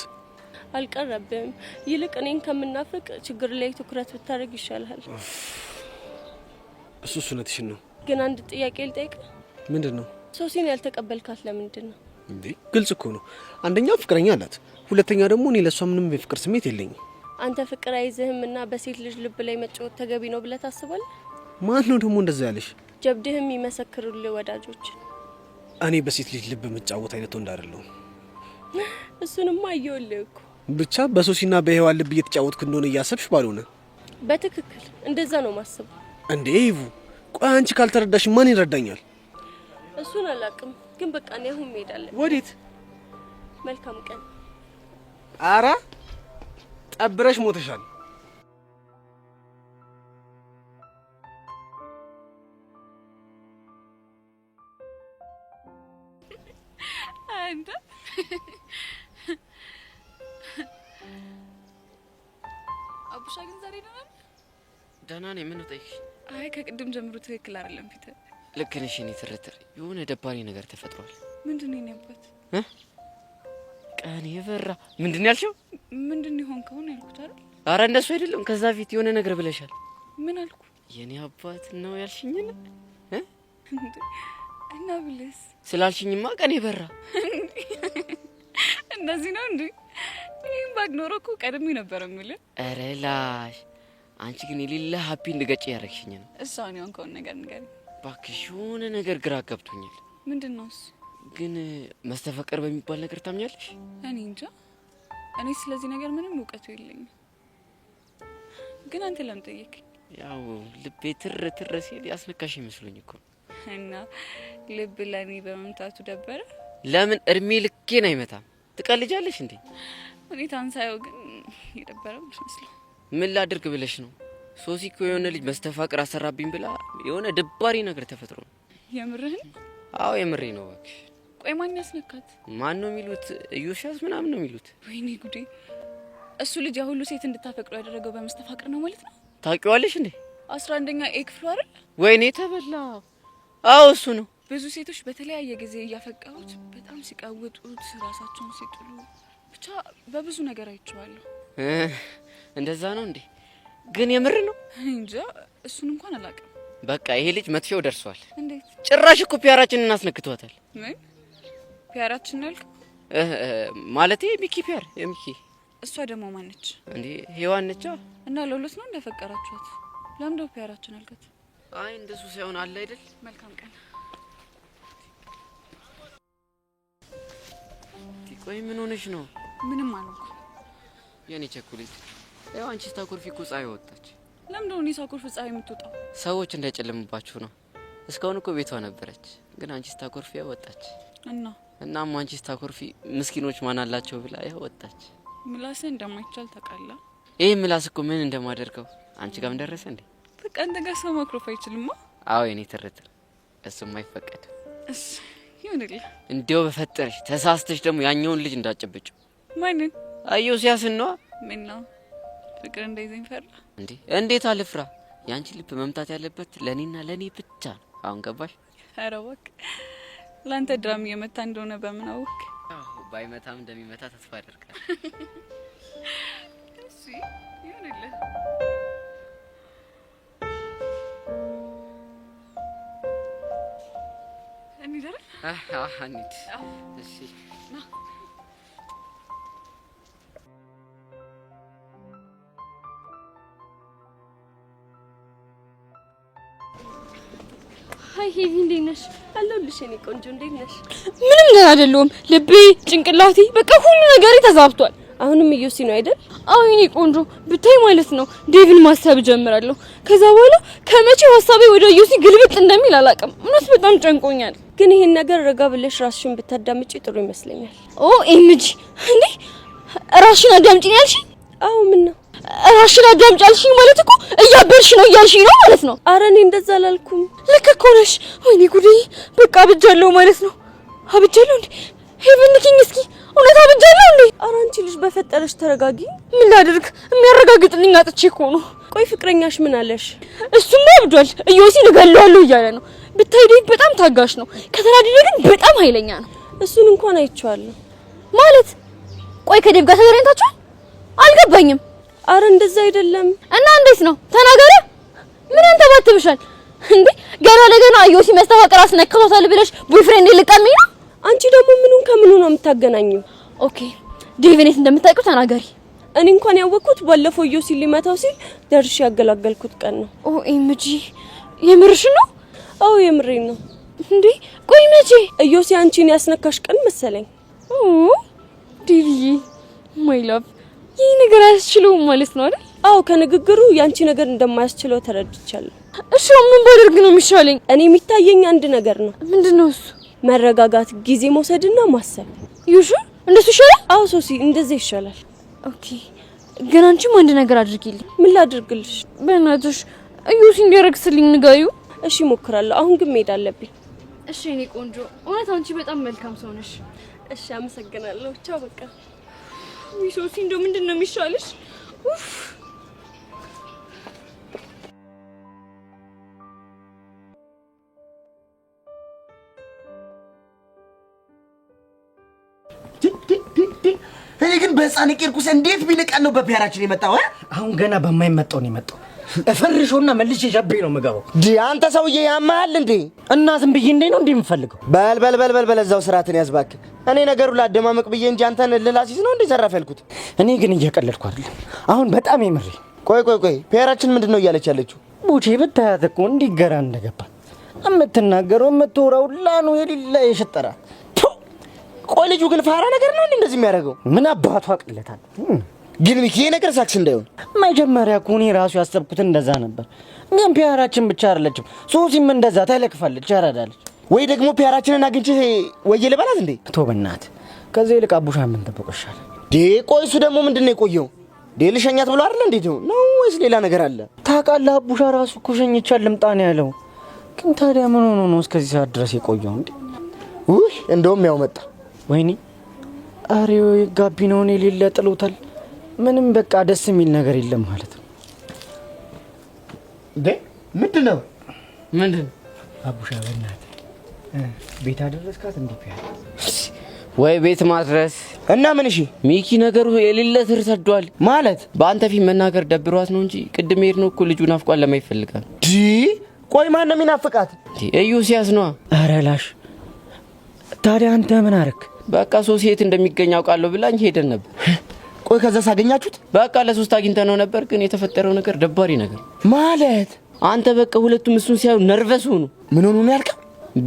አልቀረብም። ይልቅ እኔን ከምናፍቅ ችግር ላይ ትኩረት ብታደርግ ይሻላል። እሱ እውነትሽን ነው። ግን አንድ ጥያቄ ልጠይቅ። ምንድን ነው? ሶሲን ያልተቀበልካት ለምንድን ነው? እንዴ ግልጽ እኮ ነው። አንደኛ ፍቅረኛ አላት፣ ሁለተኛ ደግሞ እኔ ለሷ ምንም የፍቅር ስሜት የለኝም። አንተ ፍቅር አይዝህም እና በሴት ልጅ ልብ ላይ መጫወት ተገቢ ነው ብለህ ታስባለህ? ማን ነው ደግሞ እንደዛ ያለሽ? ጀብድህም ይመሰክሩልህ ወዳጆች። እኔ በሴት ልጅ ልብ የምጫወት አይነት ወንድ አይደለሁም። እሱንማ አየሁልህ እኮ። ብቻ በሶሲና በሄዋን ልብ እየተጫወትኩ እንደሆነ እያሰብሽ ባልሆነ። በትክክል እንደዛ ነው ማስበው። እንዴ ይቡ፣ ቆይ አንቺ ካልተረዳሽ ማን ይረዳኛል? እሱን አላውቅም፣ ግን በቃ እኔ አሁን መሄድ አለብኝ። ወዴት? መልካም ቀን። አረ ጠብረሽ ሞተሻል። አንተ አቡሻ ግን ዛሬ ደህና ነኝ። ምን ጠይቅ? አይ ከቅድም ጀምሮ ትክክል አይደለም ፊት። ልክ ነሽ። እኔ ትርትር የሆነ ደባሪ ነገር ተፈጥሯል። ምንድነው የኔበት? ቀን የበራ ምንድነው ያልሽው? ምንድነው ይሆንከው ነው ያልኩት አይደል? አረ እንደሱ አይደለም። ከዛ ፊት የሆነ ነገር ብለሻል። ምን አልኩ? የኔ አባት ነው ያልሽኝ እና ብለስ ስላልሽኝማ ቀን የበራ እንደዚህ ነው እንዴ? ይሄን ባግኖሮ እኮ ቀድሜ ነበር የምልህ። አረ ላሽ አንቺ ግን የሌለ ሀፒ እንድገጭ ያረግሽኝ ነው። እሷን ያንከውን ነገር ንገሪኝ እባክሽ። የሆነ ነገር ግራ ገብቶኛል። ምንድነው እሱ? ግን መስተፋቅር በሚባል ነገር ታምኛለሽ? እኔ እንጃ። እኔ ስለዚህ ነገር ምንም እውቀቱ የለኝም። ግን አንተ ለምን ጠየቅኝ? ያው ልቤ ትር ሲል ያስነካሽ ይመስሉኝ እኮ። እና ልብ ለኔ በመምታቱ ደበረ? ለምን እድሜ ልኬን አይመታም? ትቀልጃለሽ እንዴ? ሁኔታን ሳየው ግን የደበረ መስሎ። ምን ላድርግ ብለሽ ነው? ሶሲ እኮ የሆነ ልጅ መስተፋቅር አሰራብኝ ብላ የሆነ ደባሪ ነገር ተፈጥሮ ነው። የምርህን? አዎ የምሬ ነው እባክሽ። ቆይ ማን ያስነካት? ማን ነው የሚሉት? እዩሻስ ምናምን ነው የሚሉት። ወይኔ ጉዴ! እሱ ልጅ ሁሉ ሴት እንድታፈቅረው ያደረገው በመስተፋቅር ነው ማለት ነው? ታውቂዋለሽ እንዴ? 11ኛ ኤ ክፍሉ አይደል? ወይኔ ተበላ። አዎ እሱ ነው። ብዙ ሴቶች በተለያየ ጊዜ እያፈቀሩት በጣም ሲቃወጡት፣ ራሳቸውን ሲጥሉ፣ ብቻ በብዙ ነገር አይቼዋለሁ። እንደዛ ነው እንዴ? ግን የምር ነው? እንጃ እሱን እንኳን አላውቅም። በቃ ይሄ ልጅ መጥፊያው ደርሷል። እንዴት? ጭራሽ እኮ ፒያራችንን እናስነክቷታል። ምን ፒያራችን ነው ያልከው? ማለቴ ሚኪ ፒያር የሚኪ። እሷ ደግሞ ማነች እንዴ? ሄዋን ነች። እና ለሁለት ነው እንደፈቀራችኋት? ለምንድነው ፒያራችን አልከት? አይ እንደሱ ሳይሆን አለ አይደል? መልካም ቀን። ቆይ ምን ሆነሽ ነው? ምንም አልኩ። የኔ ቸኮሌት ያው አንቺ ስታኮርፊ እኮ ፀሐይ ወጣች። ለምንድነው እኔ ሳኮርፍ ፀሐይ የምትወጣው? ሰዎች እንዳይጨልምባችሁ ነው። እስካሁን እኮ ቤቷ ነበረች፣ ግን አንቺ ስታኮርፊ ያው ወጣች። እናም አንቺ ስታኮርፊ ምስኪኖች ማን አላቸው ብላ ያው ወጣች። ምላስ እንደማይቻል ታውቃለህ። ይሄ ምላስ እኮ ምን እንደማደርገው አንቺ ጋርም ደረሰ እንዴ? በቃ አንተ ጋር ሰው ማክሮፍ አይችልማ። አዎ የኔ ትርትር እሱም አይፈቀድ። እሺ ይሁንልህ። እንዴው በፈጠረሽ ተሳስተሽ ደግሞ ያኛውን ልጅ እንዳጨብጭው። ማንን? አየው ሲያስን ነው። ምን ነው ፍቅር እንደይዘኝ ፈራ እንዴ? እንዴት አልፍራ? ያንቺ ልብ መምታት ያለበት ለኔና ለኔ ብቻ ነው። አሁን ገባሽ? ኧረ እባክህ ላንተ ድራም እየመታ እንደሆነ በምን አወቅ? አዎ ባይመታም እንደሚመታ ተስፋ አደርጋለሁ። እሺ ይሁንልህ። እንዴ እንሂድ። እሺ ና ሀይ ሄቪ፣ እንዴት ነሽ? አለሁልሽ የኔ ቆንጆ፣ እንዴት ነሽ? ምንም ደህና አይደለሁም። ልቤ፣ ጭንቅላቴ፣ በቃ ሁሉ ነገሬ ተዛብቷል። አሁንም እዩሲ ነው አይደል? አዎ የኔ ቆንጆ፣ ብታይ ማለት ነው ዴቪን ማሰብ ጀምራለሁ። ከዛ በኋላ ከመቼው ሀሳቤ ወደ ዩሲ ግልብጥ እንደሚል አላውቅም። እውነት በጣም ጨንቆኛል። ግን ይሄን ነገር ረጋ ብለሽ ራስሽን ብታዳምጪ ጥሩ ይመስለኛል። ኦ ኤምጂ፣ እንዴ ራስሽን አዳምጪ ነው ያልሽኝ? አዎ ምን ነው ራስሽን አዳምጪ ያልሽኝ ማለት እኮ እያበርሽ ነው እያልሽኝ ነው ማለት ነው። አረ እኔ እንደዛ አላልኩም። ልክ እኮ ነሽ። ወይኔ ጉዴ፣ በቃ አብጃለሁ ማለት ነው። አብጃለሁ እንዴ? ሄቨን ንኪኝ እስኪ፣ እውነት አብጃለሁ እንዴ? አረ አንቺ ልጅ በፈጠረሽ ተረጋጊ። ምን ላድርግ? የሚያረጋግጥልኝ አጥቼ እኮ ነው። ቆይ ፍቅረኛሽ ምን አለሽ? እሱማ አብዷል። እዮሲን እገለዋለሁ እያለ ነው። ብታይ ዴቭ በጣም ታጋሽ ነው። ከተናደደ ግን በጣም ኃይለኛ ነው። እሱን እንኳን አይቼዋለሁ። ማለት ቆይ ከዴቭ ጋር ተገናኝታችኋል? አልገባኝም። አረ እንደዛ አይደለም። እና እንዴት ነው? ተናገረ። ምን አንተባትብሻል እንዴ? ገና ለገና እዮሲ መስተፋቅር አስነክቶታል ብለሽ ቦይፍሬንድ ልቀሚኝ ነው? አንቺ ደግሞ ምኑን ከምኑ ነው የምታገናኙው? ኦኬ ዴቭን የት እንደምታውቂው ተናገሪ። እኔ እንኳን ያወቅኩት ባለፈው እዮሲ ሊመታው ሲል ደርሼ ያገላገልኩት ቀን ነው። ኦ ኤምጂ፣ የምርሽ ነው? አዎ የምሬን ነው። እንዴ ቆይ መቼ? እዮሲ አንቺን ያስነካሽ ቀን መሰለኝ። ኦ ዴቪዬ ማይ ላቭ፣ ይህ ነገር አያስችለውም ማለት ነው አይደል? አዎ ከንግግሩ ያንቺ ነገር እንደማያስችለው ተረድቻለሁ። እሺ ምን ባደርግ ነው የሚሻለኝ? እኔ የሚታየኝ አንድ ነገር ነው። ምንድነው እሱ? መረጋጋት፣ ጊዜ መውሰድና ማሰብ። ይሹ እንደሱ ይሻላል? አዎ ሶሲ እንደዛ ይሻላል። ኦኬ ግን አንቺም አንድ ነገር አድርጊልኝ። ምን ላድርግልሽ? በእናትሽ እዩሲ እንዲያረግስልኝ ንገሪው። እሺ ሞክራለሁ። አሁን ግን መሄድ አለብኝ። እሺ እኔ ቆንጆ፣ እውነት አንቺ በጣም መልካም ሰው ነሽ። እሺ አመሰግናለሁ። ቻው በቃ። ሶሲ እንደው ምንድነው የሚሻልሽ? ኡፍ እኔ ግን በህፃን ቂርቁስ እንዴት ቢንቀን ነው በፒያራችን የመጣው? አሁን ገና በማይመጣው ነው የመጣው። እፈርሾና መልሼ ሸቤ ነው የምገባው። አንተ ሰውዬ ያማል እንዴ? እና ዝም ብዬ እንዴ ነው እንደምፈልገው? በል እዛው ስርዓትን ያዝባክ። እኔ ነገሩ ላደማመቅ ብዬ እንጂ አንተን ልላሲስ ነው እንዴ ዘራፍ ያልኩት? እኔ ግን እየቀለድኩ አይደለም። አሁን በጣም የምሬ። ቆይ ፒያራችን ምንድነው እያለች ያለችው? ቡቼ ብታያት እኮ እንዲገራ እንደገባ የምትናገረው የምትወራው ላኑ የሌላ የሸጠራ። ቆይ ልጁ ግን ፋራ ነገር ነው እንደዚህ የሚያደርገው? ምን አባቷ አቅለታል። ግን ሚኪ ነገር ሳክስ እንዳይሆን መጀመሪያ እኮ እኔ ራሱ ያሰብኩት እንደዛ ነበር። ግን ፒያራችን ብቻ አይደለችም፣ ሶሲም እንደዛ ተለክፋለች፣ ያራዳለች። ወይ ደግሞ ፒያራችንን አግኝቼ ወይ ልበላት እንዴ? ቶ በእናትህ ከዚህ ይልቅ አቡሻ ምን ተበቀሻል? ቆይ እሱ ደግሞ ምንድነው የቆየው? ልሸኛት ብሎ አይደል እንዴት ነው ወይስ ሌላ ነገር አለ? ታውቃለህ አቡሻ ራሱ እኮ ሸኝቻል ልምጣ ነው ያለው። ግን ታዲያ ምን ሆኖ ነው እስከዚህ ሰዓት ድረስ የቆየው እንዴ? እንደውም ያው መጣ። ወይኔ አሬው ጋቢናውን የሌለ ጥሎታል። ምንም በቃ ደስ የሚል ነገር የለም ማለት ነው። ምንድነው አቡሻ በእናትህ ቤት አደረስካት እንዴ? ፒያራ ወይ ቤት ማድረስ እና ምን? እሺ ሚኪ ነገሩ የሌለ ስር ሰዷል ማለት በአንተ ፊት መናገር ደብሯት ነው እንጂ ቅድም ሄድ ነው እኮ ልጁ ናፍቋን ለማየት ይፈልጋል። ቆይ ማን ነው የሚናፍቃት? እዩ ሲያስ ነው። ኧረ ላሽ ታዲያ አንተ ምን አረክ? በቃ ሶሲየት እንደሚገኝ አውቃለሁ ብላኝ ሄደን ነበር። ቆይ ከዛ ሳገኛችሁት? በቃ ለሶስት አግኝተነው ነበር። ግን የተፈጠረው ነገር ደባሪ ነገር ማለት አንተ በቃ ሁለቱም እሱን ሲያዩ ነርቨስ ሆኑ። ምን ሆኑ ነው ያልከው?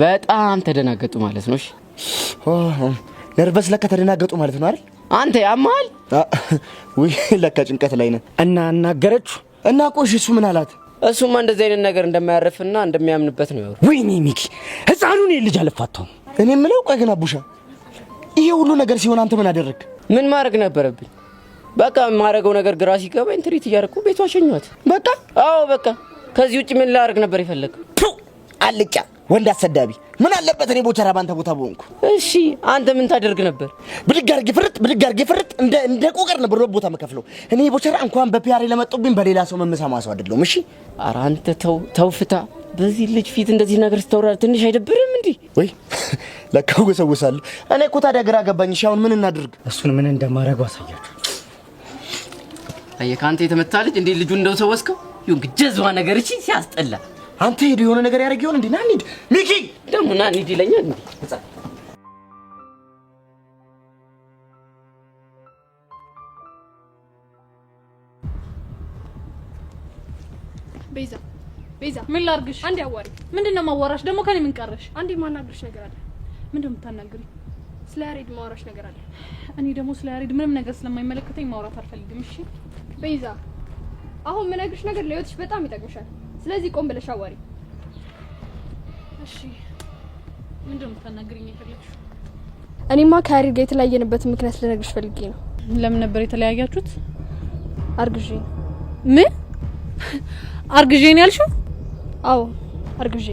በጣም ተደናገጡ ማለት ነው። እሺ ነርቨስ ለካ ተደናገጡ ማለት ነው አይደል? አንተ ያማል ወይ ለካ ጭንቀት ላይ ነህ። እና አናገረችው እና ቆይ እሱ ምን አላት? እሱማ እንደዚህ አይነት ነገር እንደማያርፍና እንደሚያምንበት ነው ያወራው። ወይኔ ሚኪ ህፃኑን ልጅ አልፋታው። እኔ የምለው ቆይ ግን አቡሻ ይሄ ሁሉ ነገር ሲሆን አንተ ምን አደረክ? ምን ማድረግ ነበረብኝ? በቃ የማደርገው ነገር ግራ ሲገባኝ ትሪት እያደረኩ ቤቷ ሸኘኋት። በቃ አዎ በቃ ከዚህ ውጭ ምን ላደርግ ነበር የፈለገው? አልጫ ወንድ አሰዳቢ ምን አለበት እኔ ቦቸራ ባንተ ቦታ ቦንኩ። እሺ አንተ ምን ታደርግ ነበር? ብድግ አድርጌ ፍርጥ እንደ ቆቀር ነበር ቦታ መከፍለው። እኔ ቦቸራ እንኳን በፒያሬ ለመጡብኝ በሌላ ሰው መመሳማ ሰው አይደለም። እሺ ኧረ አንተ ተው ፍታ። በዚህ ልጅ ፊት እንደዚህ ነገር ስታወራ ትንሽ አይደብርም እንዴ? ወይ ለካው ገሰውሳለሁ። እኔ እኮ ታዲያ ግራ ገባኝ። እሺ አሁን ምን እናድርግ? እሱን ምን እንደማደርገው አሳያችሁ። አየህ ካንተ የተመታ ልጅ እንዴ ልጁ እንደው ሰወስከው ይሁን ግጀዝዋ ነገር እቺ ሲያስጠላ። አንተ ሄዶ የሆነ ነገር ያደርግ ይሆን እንዴ? ና እንሂድ ሚኪ። ደግሞ ና እንሂድ ይለኛል እንዴ? ቤዛ ምን ላርግሽ? አንዴ አዋሪ። ምንድነው ማዋራሽ? ደግሞ ከኔ ምን ቀረሽ? አንዴ ማናግርሽ ነገር አለ። ምንድነው የምታናግሪ? ስለ ያሬድ ማውራሽ ነገር አለ። እኔ ደግሞ ስለ ያሬድ ምንም ነገር ስለማይመለከተኝ ማውራት አልፈልግም። እሺ ቤዛ፣ አሁን ምነግርሽ ነገር ለህይወትሽ በጣም ይጠቅምሻል። ስለዚህ ቆም ብለሽ አዋሪ። እሺ ምንድነው የምታናግሪኝ የፈለግሽው? እኔማ ከያሬድ ጋር የተለያየንበትን ምክንያት ልነግርሽ ፈልጌ ነው። ለምን ነበር የተለያያችሁት? አርግዤ። ምን አርግዤ ነው ያልሽው? አዎ አርግዤ።